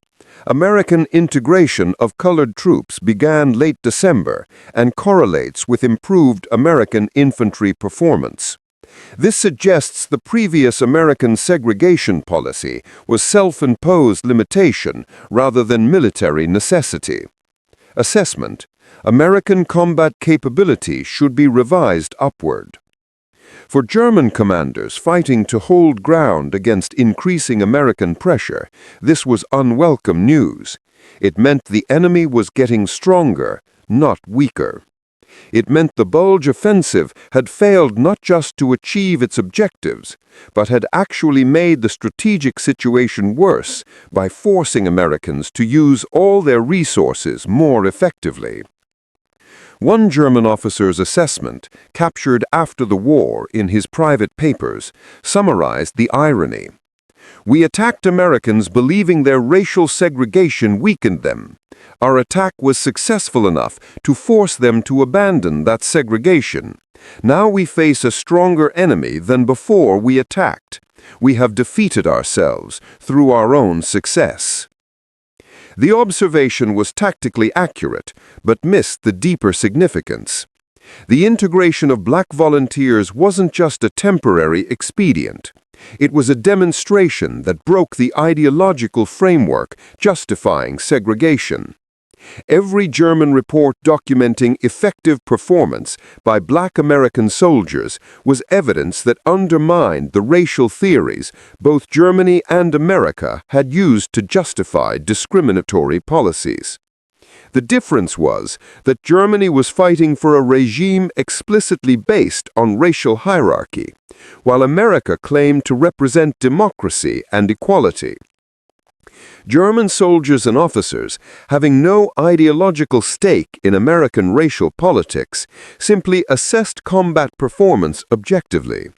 American integration of colored troops began late December and correlates with improved American infantry performance. This suggests the previous American segregation policy was self-imposed limitation rather than military necessity. Assessment: American combat capability should be revised upward. For German commanders fighting to hold ground against increasing American pressure, this was unwelcome news. It meant the enemy was getting stronger, not weaker. It meant the Bulge offensive had failed not just to achieve its objectives, but had actually made the strategic situation worse by forcing Americans to use all their resources more effectively. One German officer's assessment, captured after the war in his private papers, summarized the irony. We attacked Americans believing their racial segregation weakened them. Our attack was successful enough to force them to abandon that segregation. Now we face a stronger enemy than before we attacked. We have defeated ourselves through our own success. The observation was tactically accurate, but missed the deeper significance. The integration of black volunteers wasn't just a temporary expedient. It was a demonstration that broke the ideological framework justifying segregation. Every German report documenting effective performance by black American soldiers was evidence that undermined the racial theories both Germany and America had used to justify discriminatory policies. The difference was that Germany was fighting for a regime explicitly based on racial hierarchy, while America claimed to represent democracy and equality. German soldiers and officers, having no ideological stake in American racial politics, simply assessed combat performance objectively.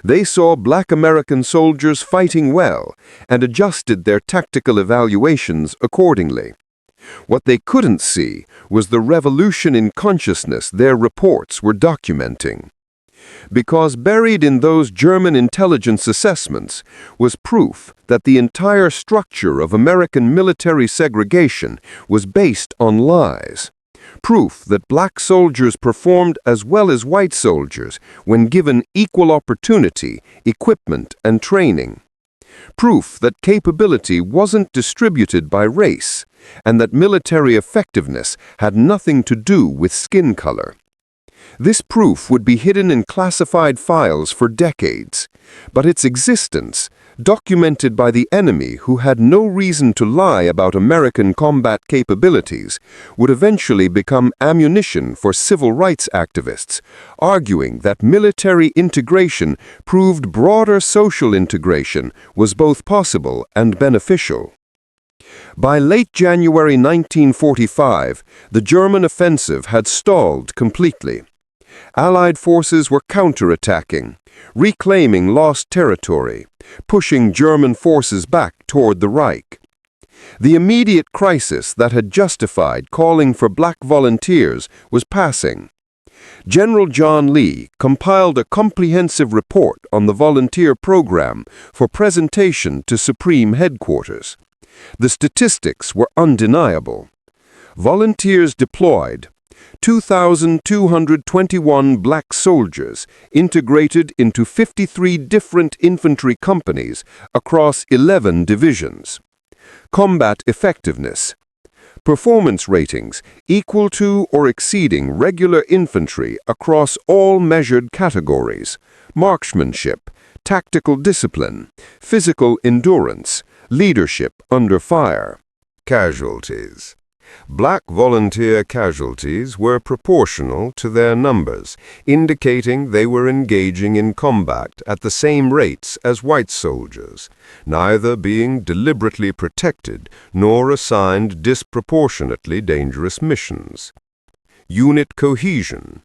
They saw black American soldiers fighting well and adjusted their tactical evaluations accordingly. What they couldn't see was the revolution in consciousness their reports were documenting. Because buried in those German intelligence assessments was proof that the entire structure of American military segregation was based on lies. Proof that black soldiers performed as well as white soldiers when given equal opportunity, equipment, and training. Proof that capability wasn't distributed by race, and that military effectiveness had nothing to do with skin color. This proof would be hidden in classified files for decades, but its existence, documented by the enemy who had no reason to lie about American combat capabilities, would eventually become ammunition for civil rights activists, arguing that military integration proved broader social integration was both possible and beneficial. By late January 1945, the German offensive had stalled completely. Allied forces were counterattacking, reclaiming lost territory, pushing German forces back toward the Reich. The immediate crisis that had justified calling for black volunteers was passing. General John Lee compiled a comprehensive report on the volunteer program for presentation to Supreme Headquarters. The statistics were undeniable. Volunteers deployed: 2,221 black soldiers integrated into 53 different infantry companies across 11 divisions. Combat effectiveness: performance ratings equal to or exceeding regular infantry across all measured categories: marksmanship, tactical discipline, physical endurance, leadership under fire. Casualties. Black volunteer casualties were proportional to their numbers, indicating they were engaging in combat at the same rates as white soldiers, neither being deliberately protected nor assigned disproportionately dangerous missions. Unit cohesion.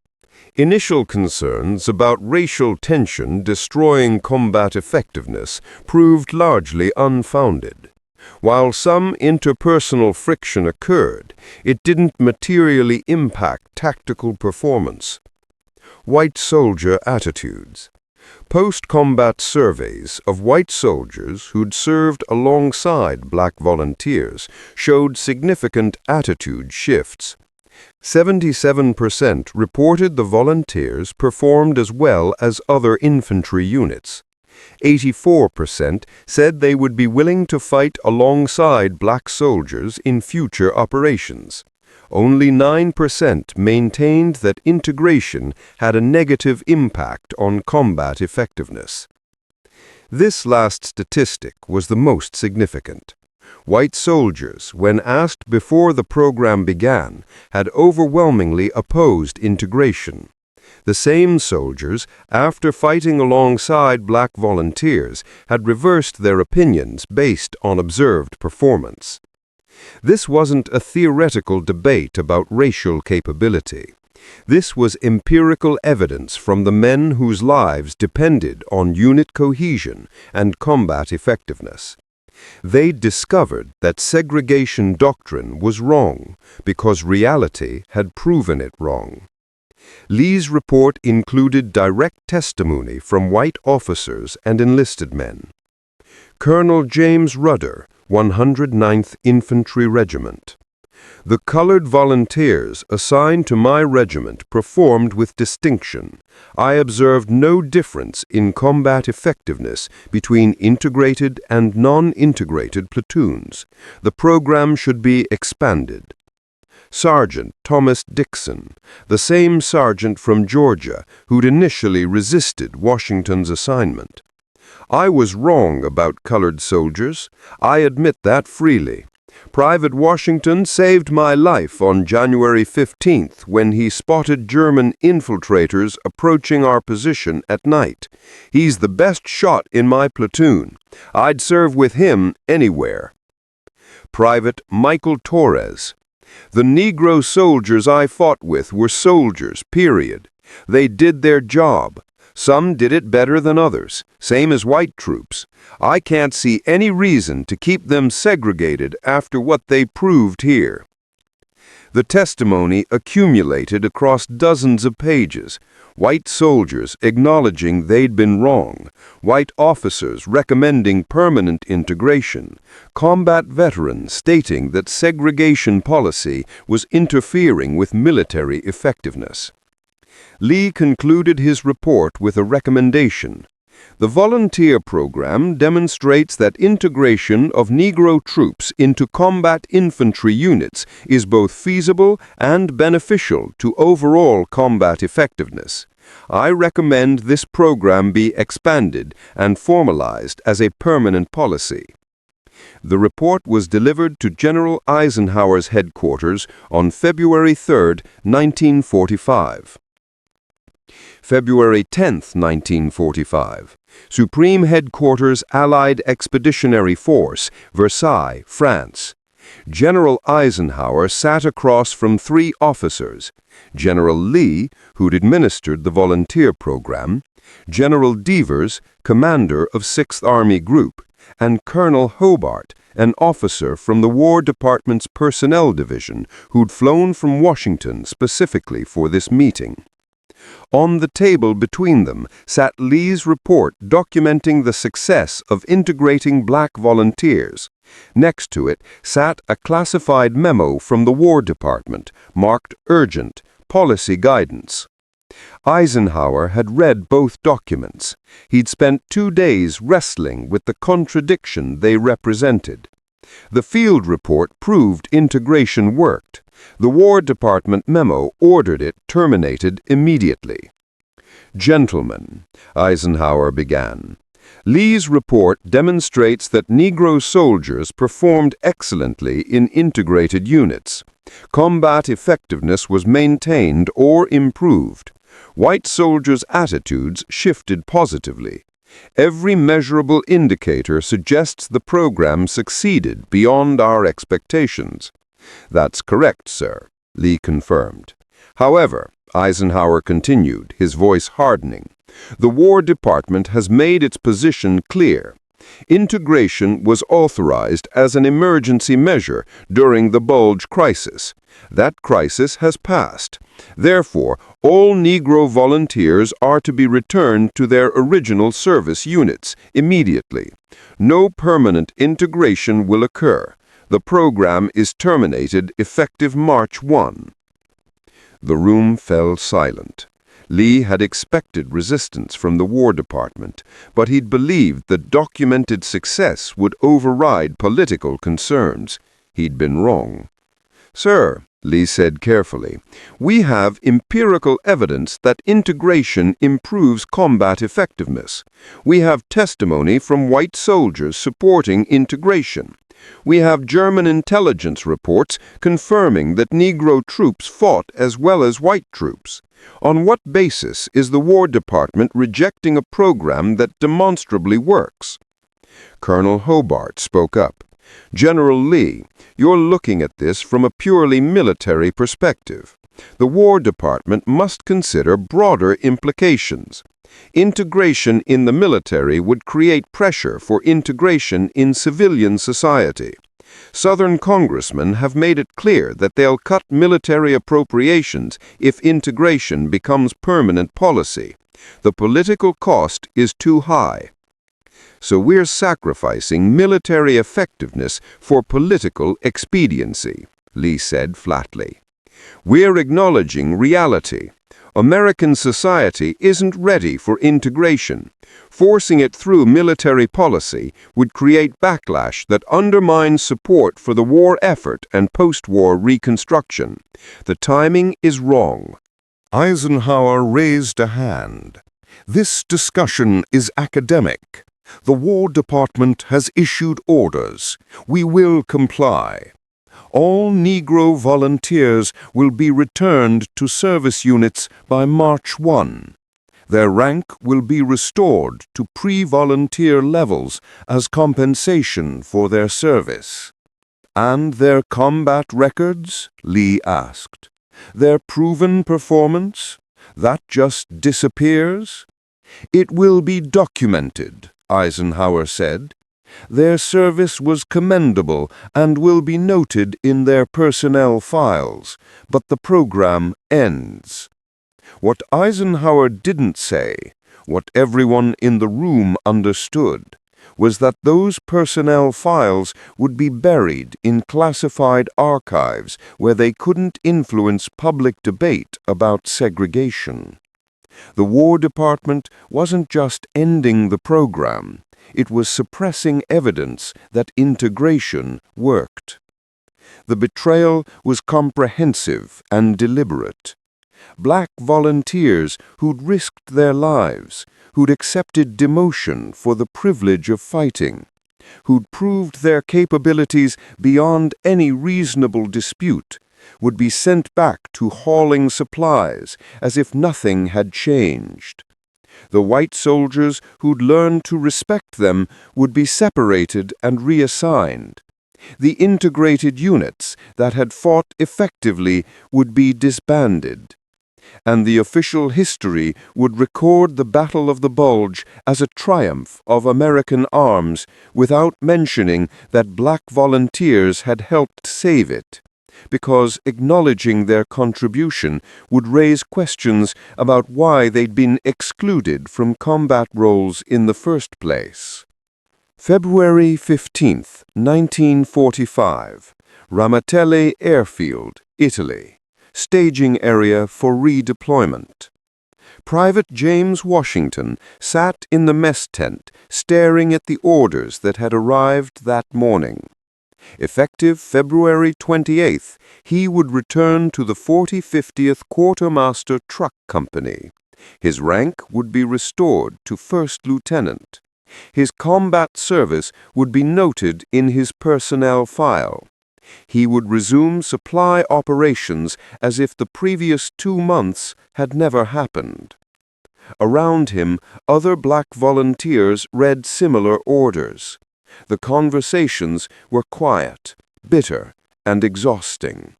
Initial concerns about racial tension destroying combat effectiveness proved largely unfounded. While some interpersonal friction occurred, it didn't materially impact tactical performance. White soldier attitudes. Post-combat surveys of white soldiers who'd served alongside black volunteers showed significant attitude shifts. 77% reported the volunteers performed as well as other infantry units. 84% said they would be willing to fight alongside black soldiers in future operations. Only 9% maintained that integration had a negative impact on combat effectiveness. This last statistic was the most significant. White soldiers, when asked before the program began, had overwhelmingly opposed integration. The same soldiers, after fighting alongside black volunteers, had reversed their opinions based on observed performance. This wasn't a theoretical debate about racial capability. This was empirical evidence from the men whose lives depended on unit cohesion and combat effectiveness. They discovered that segregation doctrine was wrong because reality had proven it wrong. Lee's report included direct testimony from white officers and enlisted men. Colonel James Rudder, 109th Infantry Regiment. The colored volunteers assigned to my regiment performed with distinction. I observed no difference in combat effectiveness between integrated and non-integrated platoons. The program should be expanded. Sergeant Thomas Dixon, the same sergeant from Georgia who'd initially resisted Washington's assignment. I was wrong about colored soldiers. I admit that freely. Private Washington saved my life on January 15th when he spotted German infiltrators approaching our position at night. He's the best shot in my platoon. I'd serve with him anywhere. Private Michael Torres. The Negro soldiers I fought with were soldiers, period. They did their job. Some did it better than others, same as white troops. I can't see any reason to keep them segregated after what they proved here. The testimony accumulated across dozens of pages. White soldiers acknowledging they'd been wrong, white officers recommending permanent integration, combat veterans stating that segregation policy was interfering with military effectiveness. Lee concluded his report with a recommendation. The volunteer program demonstrates that integration of Negro troops into combat infantry units is both feasible and beneficial to overall combat effectiveness. I recommend this program be expanded and formalized as a permanent policy. The report was delivered to General Eisenhower's headquarters on February 3, 1945. February 10, 1945. Supreme Headquarters Allied Expeditionary Force, Versailles, France. General Eisenhower sat across from 3 officers: General Lee, who'd administered the volunteer program, General Devers, commander of 6th Army Group, and Colonel Hobart, an officer from the War Department's Personnel Division who'd flown from Washington specifically for this meeting. On the table between them sat Lee's report documenting the success of integrating black volunteers. Next to it sat a classified memo from the War Department, marked Urgent, Policy Guidance. Eisenhower had read both documents. He'd spent 2 days wrestling with the contradiction they represented. The field report proved integration worked. The War Department memo ordered it terminated immediately. "Gentlemen," Eisenhower began, "Lee's report demonstrates that Negro soldiers performed excellently in integrated units. Combat effectiveness was maintained or improved. White soldiers' attitudes shifted positively. Every measurable indicator suggests the program succeeded beyond our expectations." "That's correct, sir," Lee confirmed. "However," Eisenhower continued, his voice hardening, "the War Department has made its position clear. Integration was authorized as an emergency measure during the Bulge crisis. That crisis has passed. Therefore, all Negro volunteers are to be returned to their original service units immediately. No permanent integration will occur. The program is terminated effective March 1. The room fell silent. Lee had expected resistance from the War Department, but he'd believed that documented success would override political concerns. He'd been wrong. "Sir," Lee said carefully, "we have empirical evidence that integration improves combat effectiveness. We have testimony from white soldiers supporting integration. We have German intelligence reports confirming that Negro troops fought as well as white troops. On what basis is the War Department rejecting a program that demonstrably works?" Colonel Hobart spoke up. "General Lee, you're looking at this from a purely military perspective. The War Department must consider broader implications. Integration in the military would create pressure for integration in civilian society. Southern congressmen have made it clear that they'll cut military appropriations if integration becomes permanent policy. The political cost is too high. So we're sacrificing military effectiveness for political expediency," Lee said flatly. "We're acknowledging reality. American society isn't ready for integration. Forcing it through military policy would create backlash that undermines support for the war effort and post-war reconstruction. The timing is wrong." Eisenhower raised a hand. "This discussion is academic. The War Department has issued orders. We will comply. All Negro volunteers will be returned to service units by March 1. Their rank will be restored to pre-volunteer levels as compensation for their service." "And their combat records?" Lee asked. "Their proven performance? That just disappears?" "It will be documented," Eisenhower said. "Their service was commendable and will be noted in their personnel files, but the program ends." What Eisenhower didn't say, what everyone in the room understood, was that those personnel files would be buried in classified archives where they couldn't influence public debate about segregation. The War Department wasn't just ending the program, it was suppressing evidence that integration worked. The betrayal was comprehensive and deliberate. Black volunteers who'd risked their lives, who'd accepted demotion for the privilege of fighting, who'd proved their capabilities beyond any reasonable dispute, would be sent back to hauling supplies as if nothing had changed. The white soldiers who'd learned to respect them would be separated and reassigned. The integrated units that had fought effectively would be disbanded. and the official history would record the Battle of the Bulge as a triumph of American arms without mentioning that black volunteers had helped save it, because acknowledging their contribution would raise questions about why they'd been excluded from combat roles in the first place. February 15, 1945, Ramatelli Airfield, Italy, staging area for redeployment. Private James Washington sat in the mess tent staring at the orders that had arrived that morning. Effective February 28th, he would return to the 4050th Quartermaster Truck Company. His rank would be restored to first lieutenant. His combat service would be noted in his personnel file. He would resume supply operations as if the previous 2 months had never happened. Around him, other black volunteers read similar orders. The conversations were quiet, bitter, and exhausting.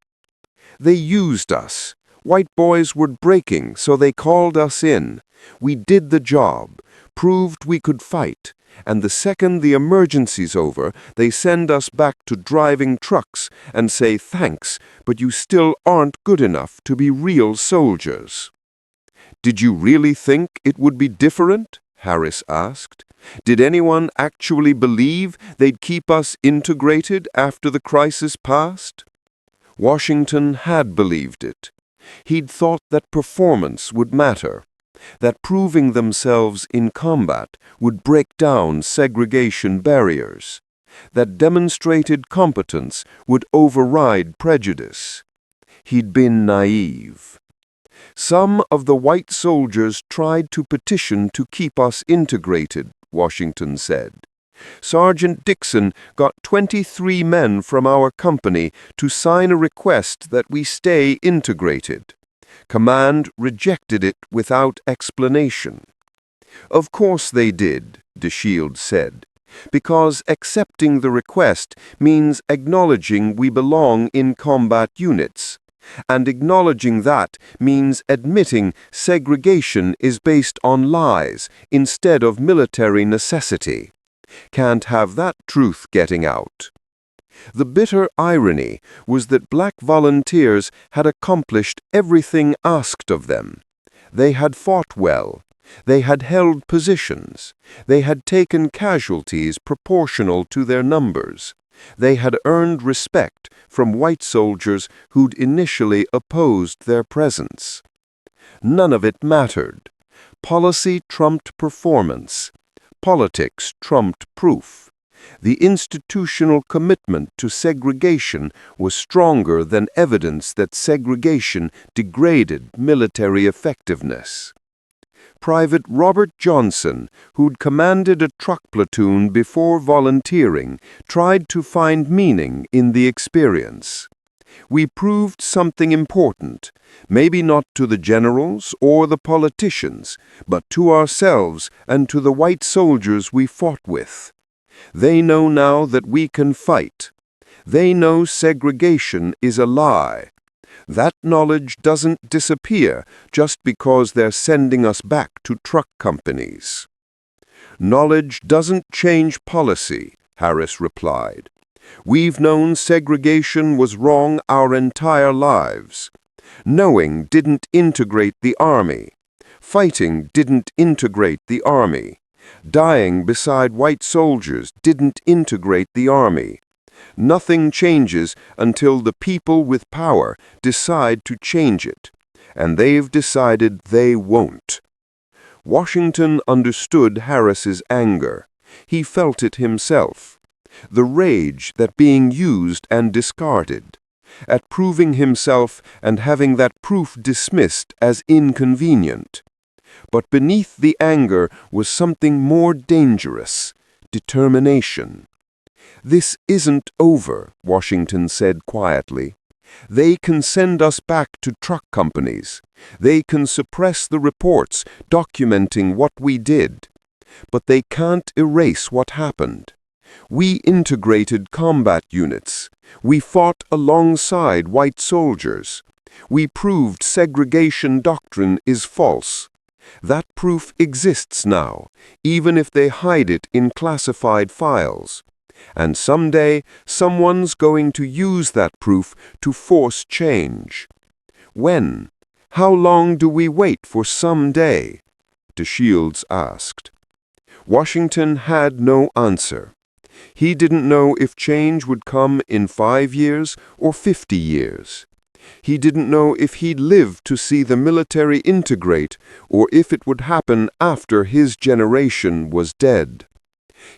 They used us. White boys were breaking, so they called us in. We did the job, proved we could fight, and the second the emergency's over, they send us back to driving trucks and say thanks, but you still aren't good enough to be real soldiers. Did you really think it would be different? Harris asked. Did anyone actually believe they'd keep us integrated after the crisis passed? Washington had believed it. He'd thought that performance would matter, that proving themselves in combat would break down segregation barriers, that demonstrated competence would override prejudice. He'd been naive. Some of the white soldiers tried to petition to keep us integrated, Washington said. Sergeant Dixon got 23 men from our company to sign a request that we stay integrated. Command rejected it without explanation. Of course they did, DeShield said, because accepting the request means acknowledging we belong in combat units. And acknowledging that means admitting segregation is based on lies instead of military necessity. Can't have that truth getting out. The bitter irony was that black volunteers had accomplished everything asked of them. They had fought well. They had held positions. They had taken casualties proportional to their numbers. They had earned respect from white soldiers who'd initially opposed their presence. None of it mattered. Policy trumped performance. Politics trumped proof. The institutional commitment to segregation was stronger than evidence that segregation degraded military effectiveness. Private Robert Johnson, who'd commanded a truck platoon before volunteering, tried to find meaning in the experience. We proved something important, maybe not to the generals or the politicians, but to ourselves and to the white soldiers we fought with. They know now that we can fight. They know segregation is a lie. That knowledge doesn't disappear just because they're sending us back to truck companies. Knowledge doesn't change policy, Harris replied. We've known segregation was wrong our entire lives. Knowing didn't integrate the army. Fighting didn't integrate the army. Dying beside white soldiers didn't integrate the army. Nothing changes until the people with power decide to change it, and they've decided they won't. Washington understood Harris's anger. He felt it himself. The rage at being used and discarded, at proving himself and having that proof dismissed as inconvenient. But beneath the anger was something more dangerous: determination. This isn't over, Washington said quietly. They can send us back to truck companies. They can suppress the reports documenting what we did. But they can't erase what happened. We integrated combat units. We fought alongside white soldiers. We proved segregation doctrine is false. That proof exists now, even if they hide it in classified files. And someday, someone's going to use that proof to force change. When? How long do we wait for someday? De Shields asked. Washington had no answer. He didn't know if change would come in 5 years or 50 years. He didn't know if he'd live to see the military integrate or if it would happen after his generation was dead.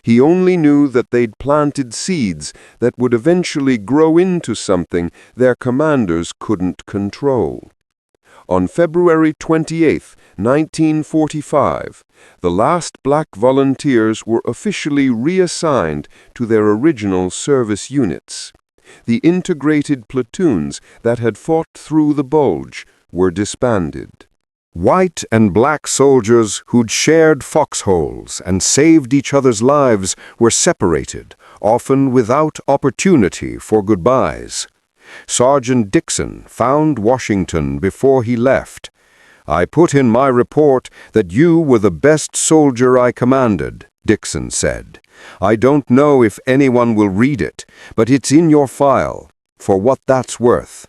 He only knew that they'd planted seeds that would eventually grow into something their commanders couldn't control. On February 28, 1945, the last black volunteers were officially reassigned to their original service units. The integrated platoons that had fought through the Bulge were disbanded. White and black soldiers who'd shared foxholes and saved each other's lives were separated, often without opportunity for goodbyes. Sergeant Dixon found Washington before he left. "I put in my report that you were the best soldier I commanded," Dixon said. "I don't know if anyone will read it, but it's in your file, for what that's worth."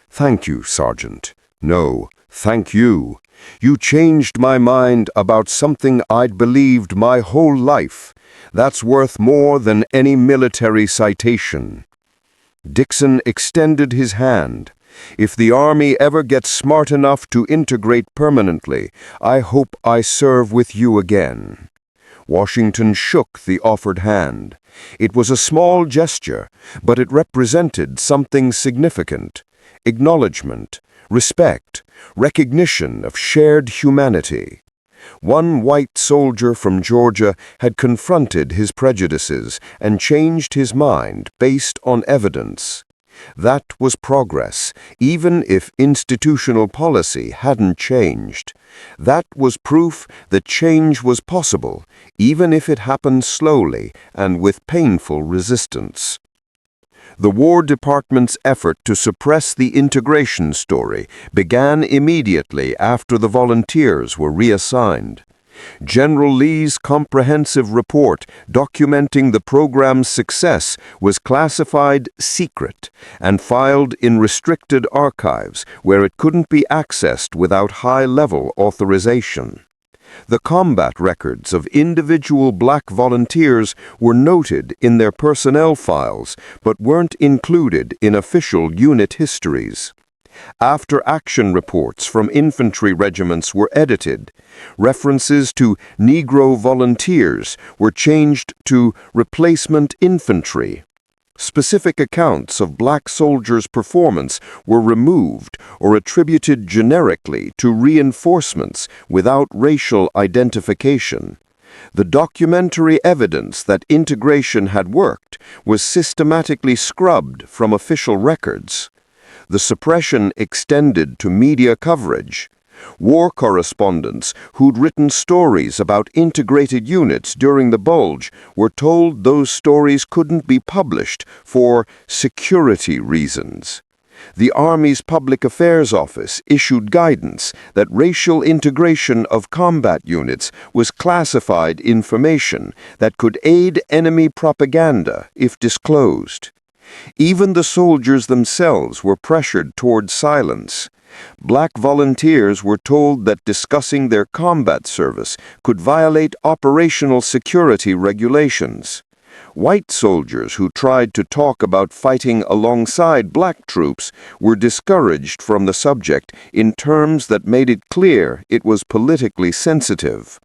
"Thank you, Sergeant." "No, thank you. You changed my mind about something I'd believed my whole life. That's worth more than any military citation." Dixon extended his hand. "If the Army ever gets smart enough to integrate permanently, I hope I serve with you again." Washington shook the offered hand. It was a small gesture, but it represented something significant: acknowledgement, respect, recognition of shared humanity. One white soldier from Georgia had confronted his prejudices and changed his mind based on evidence. That was progress, even if institutional policy hadn't changed. That was proof that change was possible, even if it happened slowly and with painful resistance. The War Department's effort to suppress the integration story began immediately after the volunteers were reassigned. General Lee's comprehensive report documenting the program's success was classified secret and filed in restricted archives where it couldn't be accessed without high-level authorization. The combat records of individual black volunteers were noted in their personnel files but weren't included in official unit histories. After-action reports from infantry regiments were edited. References to Negro volunteers were changed to replacement infantry. Specific accounts of black soldiers' performance were removed or attributed generically to reinforcements without racial identification. The documentary evidence that integration had worked was systematically scrubbed from official records. The suppression extended to media coverage. War correspondents who'd written stories about integrated units during the Bulge were told those stories couldn't be published for security reasons. The Army's Public Affairs Office issued guidance that racial integration of combat units was classified information that could aid enemy propaganda if disclosed. Even the soldiers themselves were pressured toward silence. Black volunteers were told that discussing their combat service could violate operational security regulations. White soldiers who tried to talk about fighting alongside black troops were discouraged from the subject in terms that made it clear it was politically sensitive.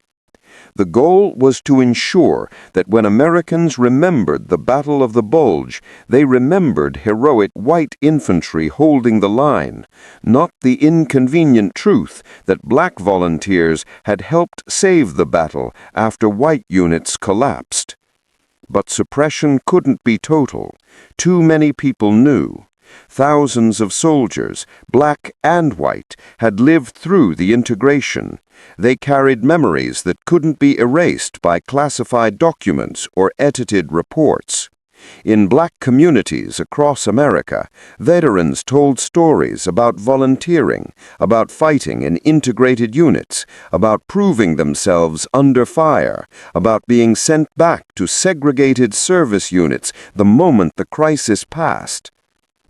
The goal was to ensure that when Americans remembered the Battle of the Bulge, they remembered heroic white infantry holding the line, not the inconvenient truth that black volunteers had helped save the battle after white units collapsed. But suppression couldn't be total. Too many people knew. Thousands of soldiers, black and white, had lived through the integration. They carried memories that couldn't be erased by classified documents or edited reports. In black communities across America, veterans told stories about volunteering, about fighting in integrated units, about proving themselves under fire, about being sent back to segregated service units the moment the crisis passed.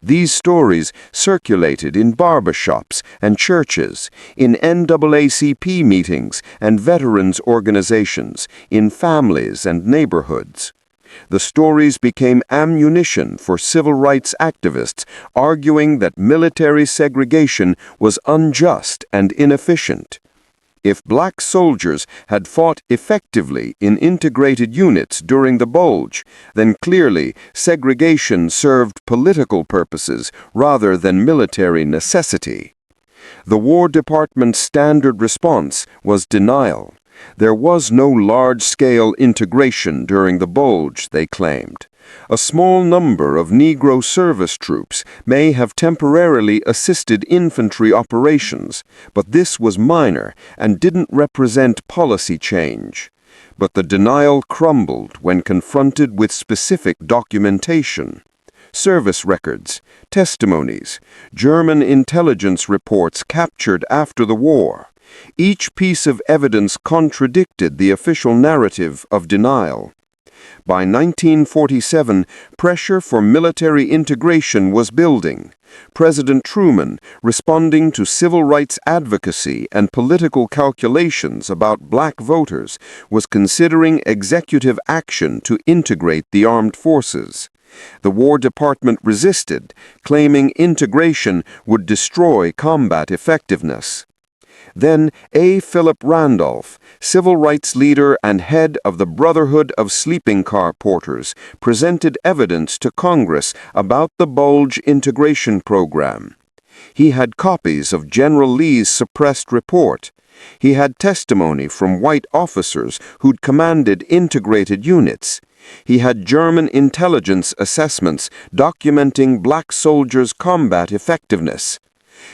These stories circulated in barbershops and churches, in NAACP meetings and veterans organizations, in families and neighborhoods. The stories became ammunition for civil rights activists, arguing that military segregation was unjust and inefficient. If black soldiers had fought effectively in integrated units during the Bulge, then clearly segregation served political purposes rather than military necessity. The War Department's standard response was denial. There was no large-scale integration during the Bulge, they claimed. A small number of Negro service troops may have temporarily assisted infantry operations, but this was minor and didn't represent policy change. But the denial crumbled when confronted with specific documentation. Service records, testimonies, German intelligence reports captured after the war. Each piece of evidence contradicted the official narrative of denial. By 1947, pressure for military integration was building. President Truman, responding to civil rights advocacy and political calculations about black voters, was considering executive action to integrate the armed forces. The War Department resisted, claiming integration would destroy combat effectiveness. Then A. Philip Randolph, civil rights leader and head of the Brotherhood of Sleeping Car Porters, presented evidence to Congress about the Bulge integration program. He had copies of General Lee's suppressed report. He had testimony from white officers who'd commanded integrated units. He had German intelligence assessments documenting black soldiers' combat effectiveness.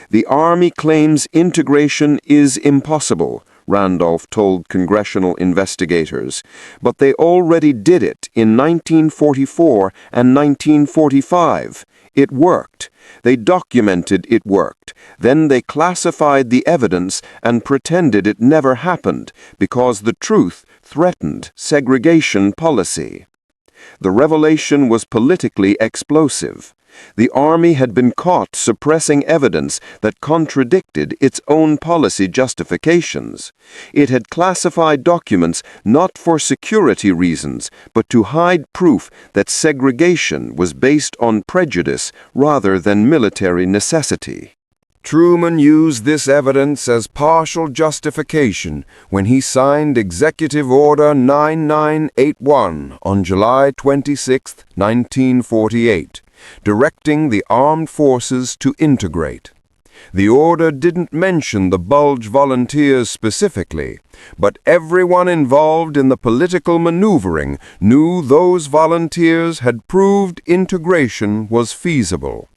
The Army claims integration is impossible, Randolph told congressional investigators, but they already did it in 1944 and 1945. It worked. They documented it worked. Then they classified the evidence and pretended it never happened because the truth threatened segregation policy. The revelation was politically explosive. The Army had been caught suppressing evidence that contradicted its own policy justifications. It had classified documents not for security reasons, but to hide proof that segregation was based on prejudice rather than military necessity. Truman used this evidence as partial justification when he signed Executive Order 9981 on July 26, 1948. Directing the armed forces to integrate. The order didn't mention the Bulge volunteers specifically, but everyone involved in the political maneuvering knew those volunteers had proved integration was feasible.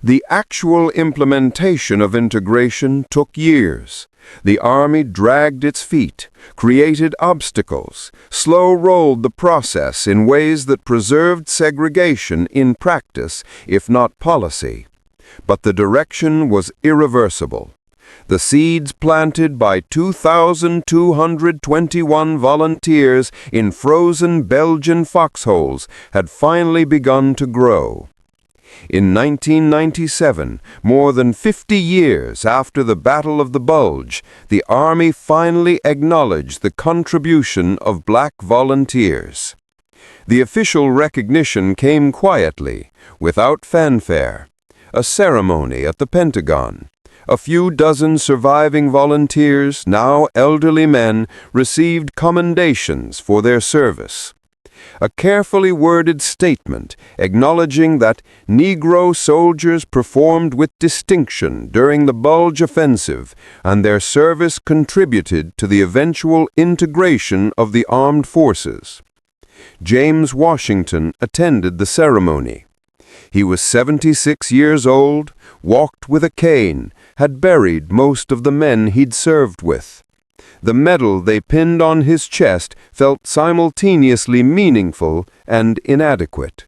The actual implementation of integration took years. The Army dragged its feet, created obstacles, slow-rolled the process in ways that preserved segregation in practice, if not policy. But the direction was irreversible. The seeds planted by 2,221 volunteers in frozen Belgian foxholes had finally begun to grow. In 1997, more than 50 years after the Battle of the Bulge, the Army finally acknowledged the contribution of black volunteers. The official recognition came quietly, without fanfare. A ceremony at the Pentagon. A few dozen surviving volunteers, now elderly men, received commendations for their service. A carefully worded statement acknowledging that Negro soldiers performed with distinction during the Bulge offensive and their service contributed to the eventual integration of the armed forces. James Washington attended the ceremony. He was 76 years old, walked with a cane, had buried most of the men he'd served with. The medal they pinned on his chest felt simultaneously meaningful and inadequate.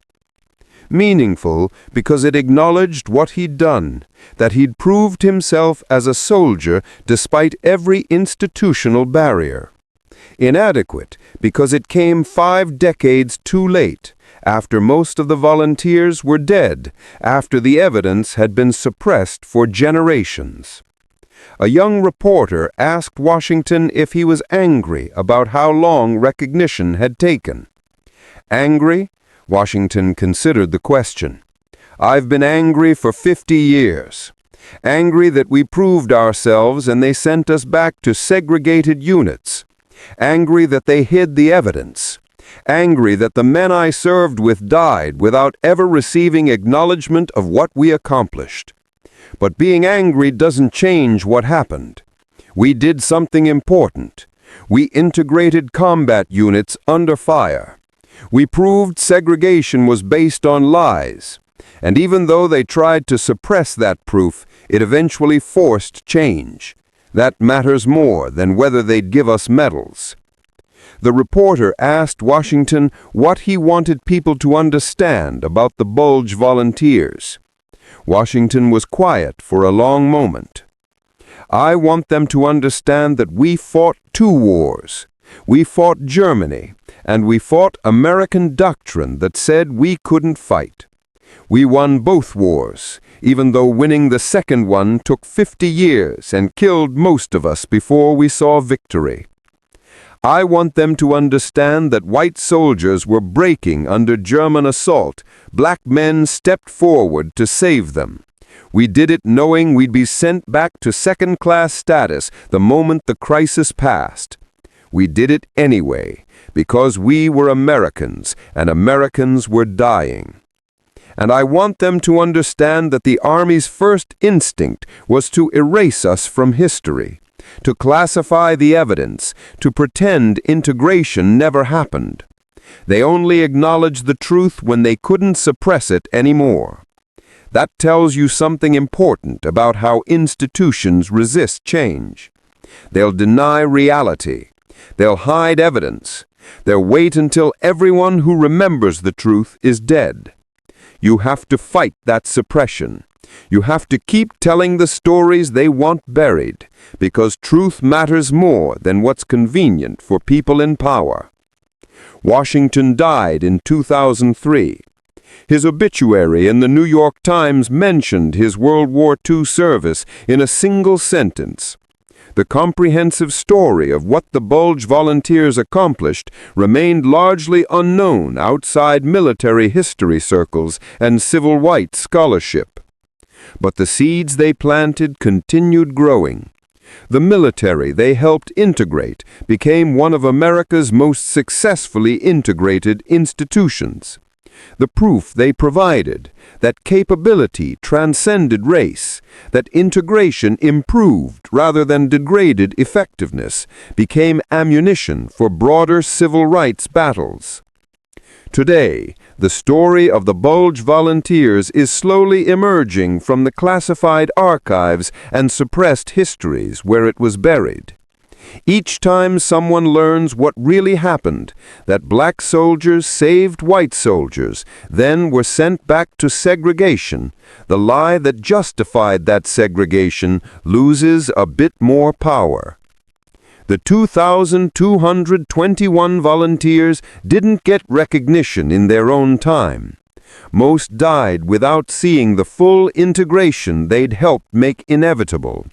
Meaningful because it acknowledged what he'd done, that he'd proved himself as a soldier despite every institutional barrier. Inadequate because it came 5 decades too late, after most of the volunteers were dead, after the evidence had been suppressed for generations. A young reporter asked Washington if he was angry about how long recognition had taken. Angry? Washington considered the question. "I've been angry for 50 years. Angry that we proved ourselves and they sent us back to segregated units. Angry that they hid the evidence. Angry that the men I served with died without ever receiving acknowledgement of what we accomplished. But being angry doesn't change what happened. We did something important. We integrated combat units under fire. We proved segregation was based on lies. And even though they tried to suppress that proof, it eventually forced change. That matters more than whether they'd give us medals." The reporter asked Washington what he wanted people to understand about the Bulge volunteers. Washington was quiet for a long moment. "I want them to understand that we fought 2 wars. We fought Germany, and we fought American doctrine that said we couldn't fight. We won both wars, even though winning the second one took 50 years and killed most of us before we saw victory. I want them to understand that white soldiers were breaking under German assault. Black men stepped forward to save them. We did it knowing we'd be sent back to second-class status the moment the crisis passed. We did it anyway, because we were Americans, and Americans were dying. And I want them to understand that the Army's first instinct was to erase us from history, to classify the evidence, to pretend integration never happened. They only acknowledged the truth when they couldn't suppress it anymore. That tells you something important about how institutions resist change. They'll deny reality. They'll hide evidence. They'll wait until everyone who remembers the truth is dead. You have to fight that suppression. You have to keep telling the stories they want buried, because truth matters more than what's convenient for people in power. Washington died in 2003. His obituary in the New York Times mentioned his World War II service in a single sentence. The comprehensive story of what the Bulge volunteers accomplished remained largely unknown outside military history circles and civil rights scholarship. But the seeds they planted continued growing. The military they helped integrate became one of America's most successfully integrated institutions. The proof they provided, that capability transcended race, that integration improved rather than degraded effectiveness, became ammunition for broader civil rights battles. Today, the story of the Bulge volunteers is slowly emerging from the classified archives and suppressed histories where it was buried. Each time someone learns what really happened, that black soldiers saved white soldiers, then were sent back to segregation, the lie that justified that segregation loses a bit more power. The 2,221 volunteers didn't get recognition in their own time. Most died without seeing the full integration they'd helped make inevitable.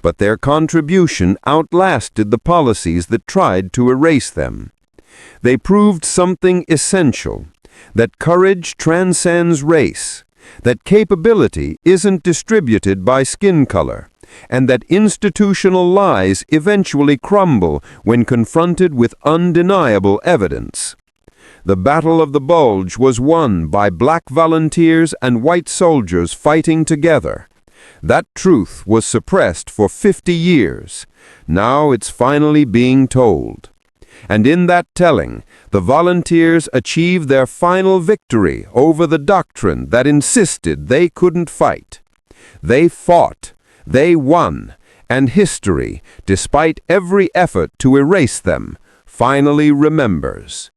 But their contribution outlasted the policies that tried to erase them. They proved something essential, that courage transcends race, that capability isn't distributed by skin color, and that institutional lies eventually crumble when confronted with undeniable evidence. The Battle of the Bulge was won by black volunteers and white soldiers fighting together. That truth was suppressed for 50 years. Now it's finally being told. And in that telling, the volunteers achieved their final victory over the doctrine that insisted they couldn't fight. They fought, they won, And history, despite every effort to erase them, finally remembers.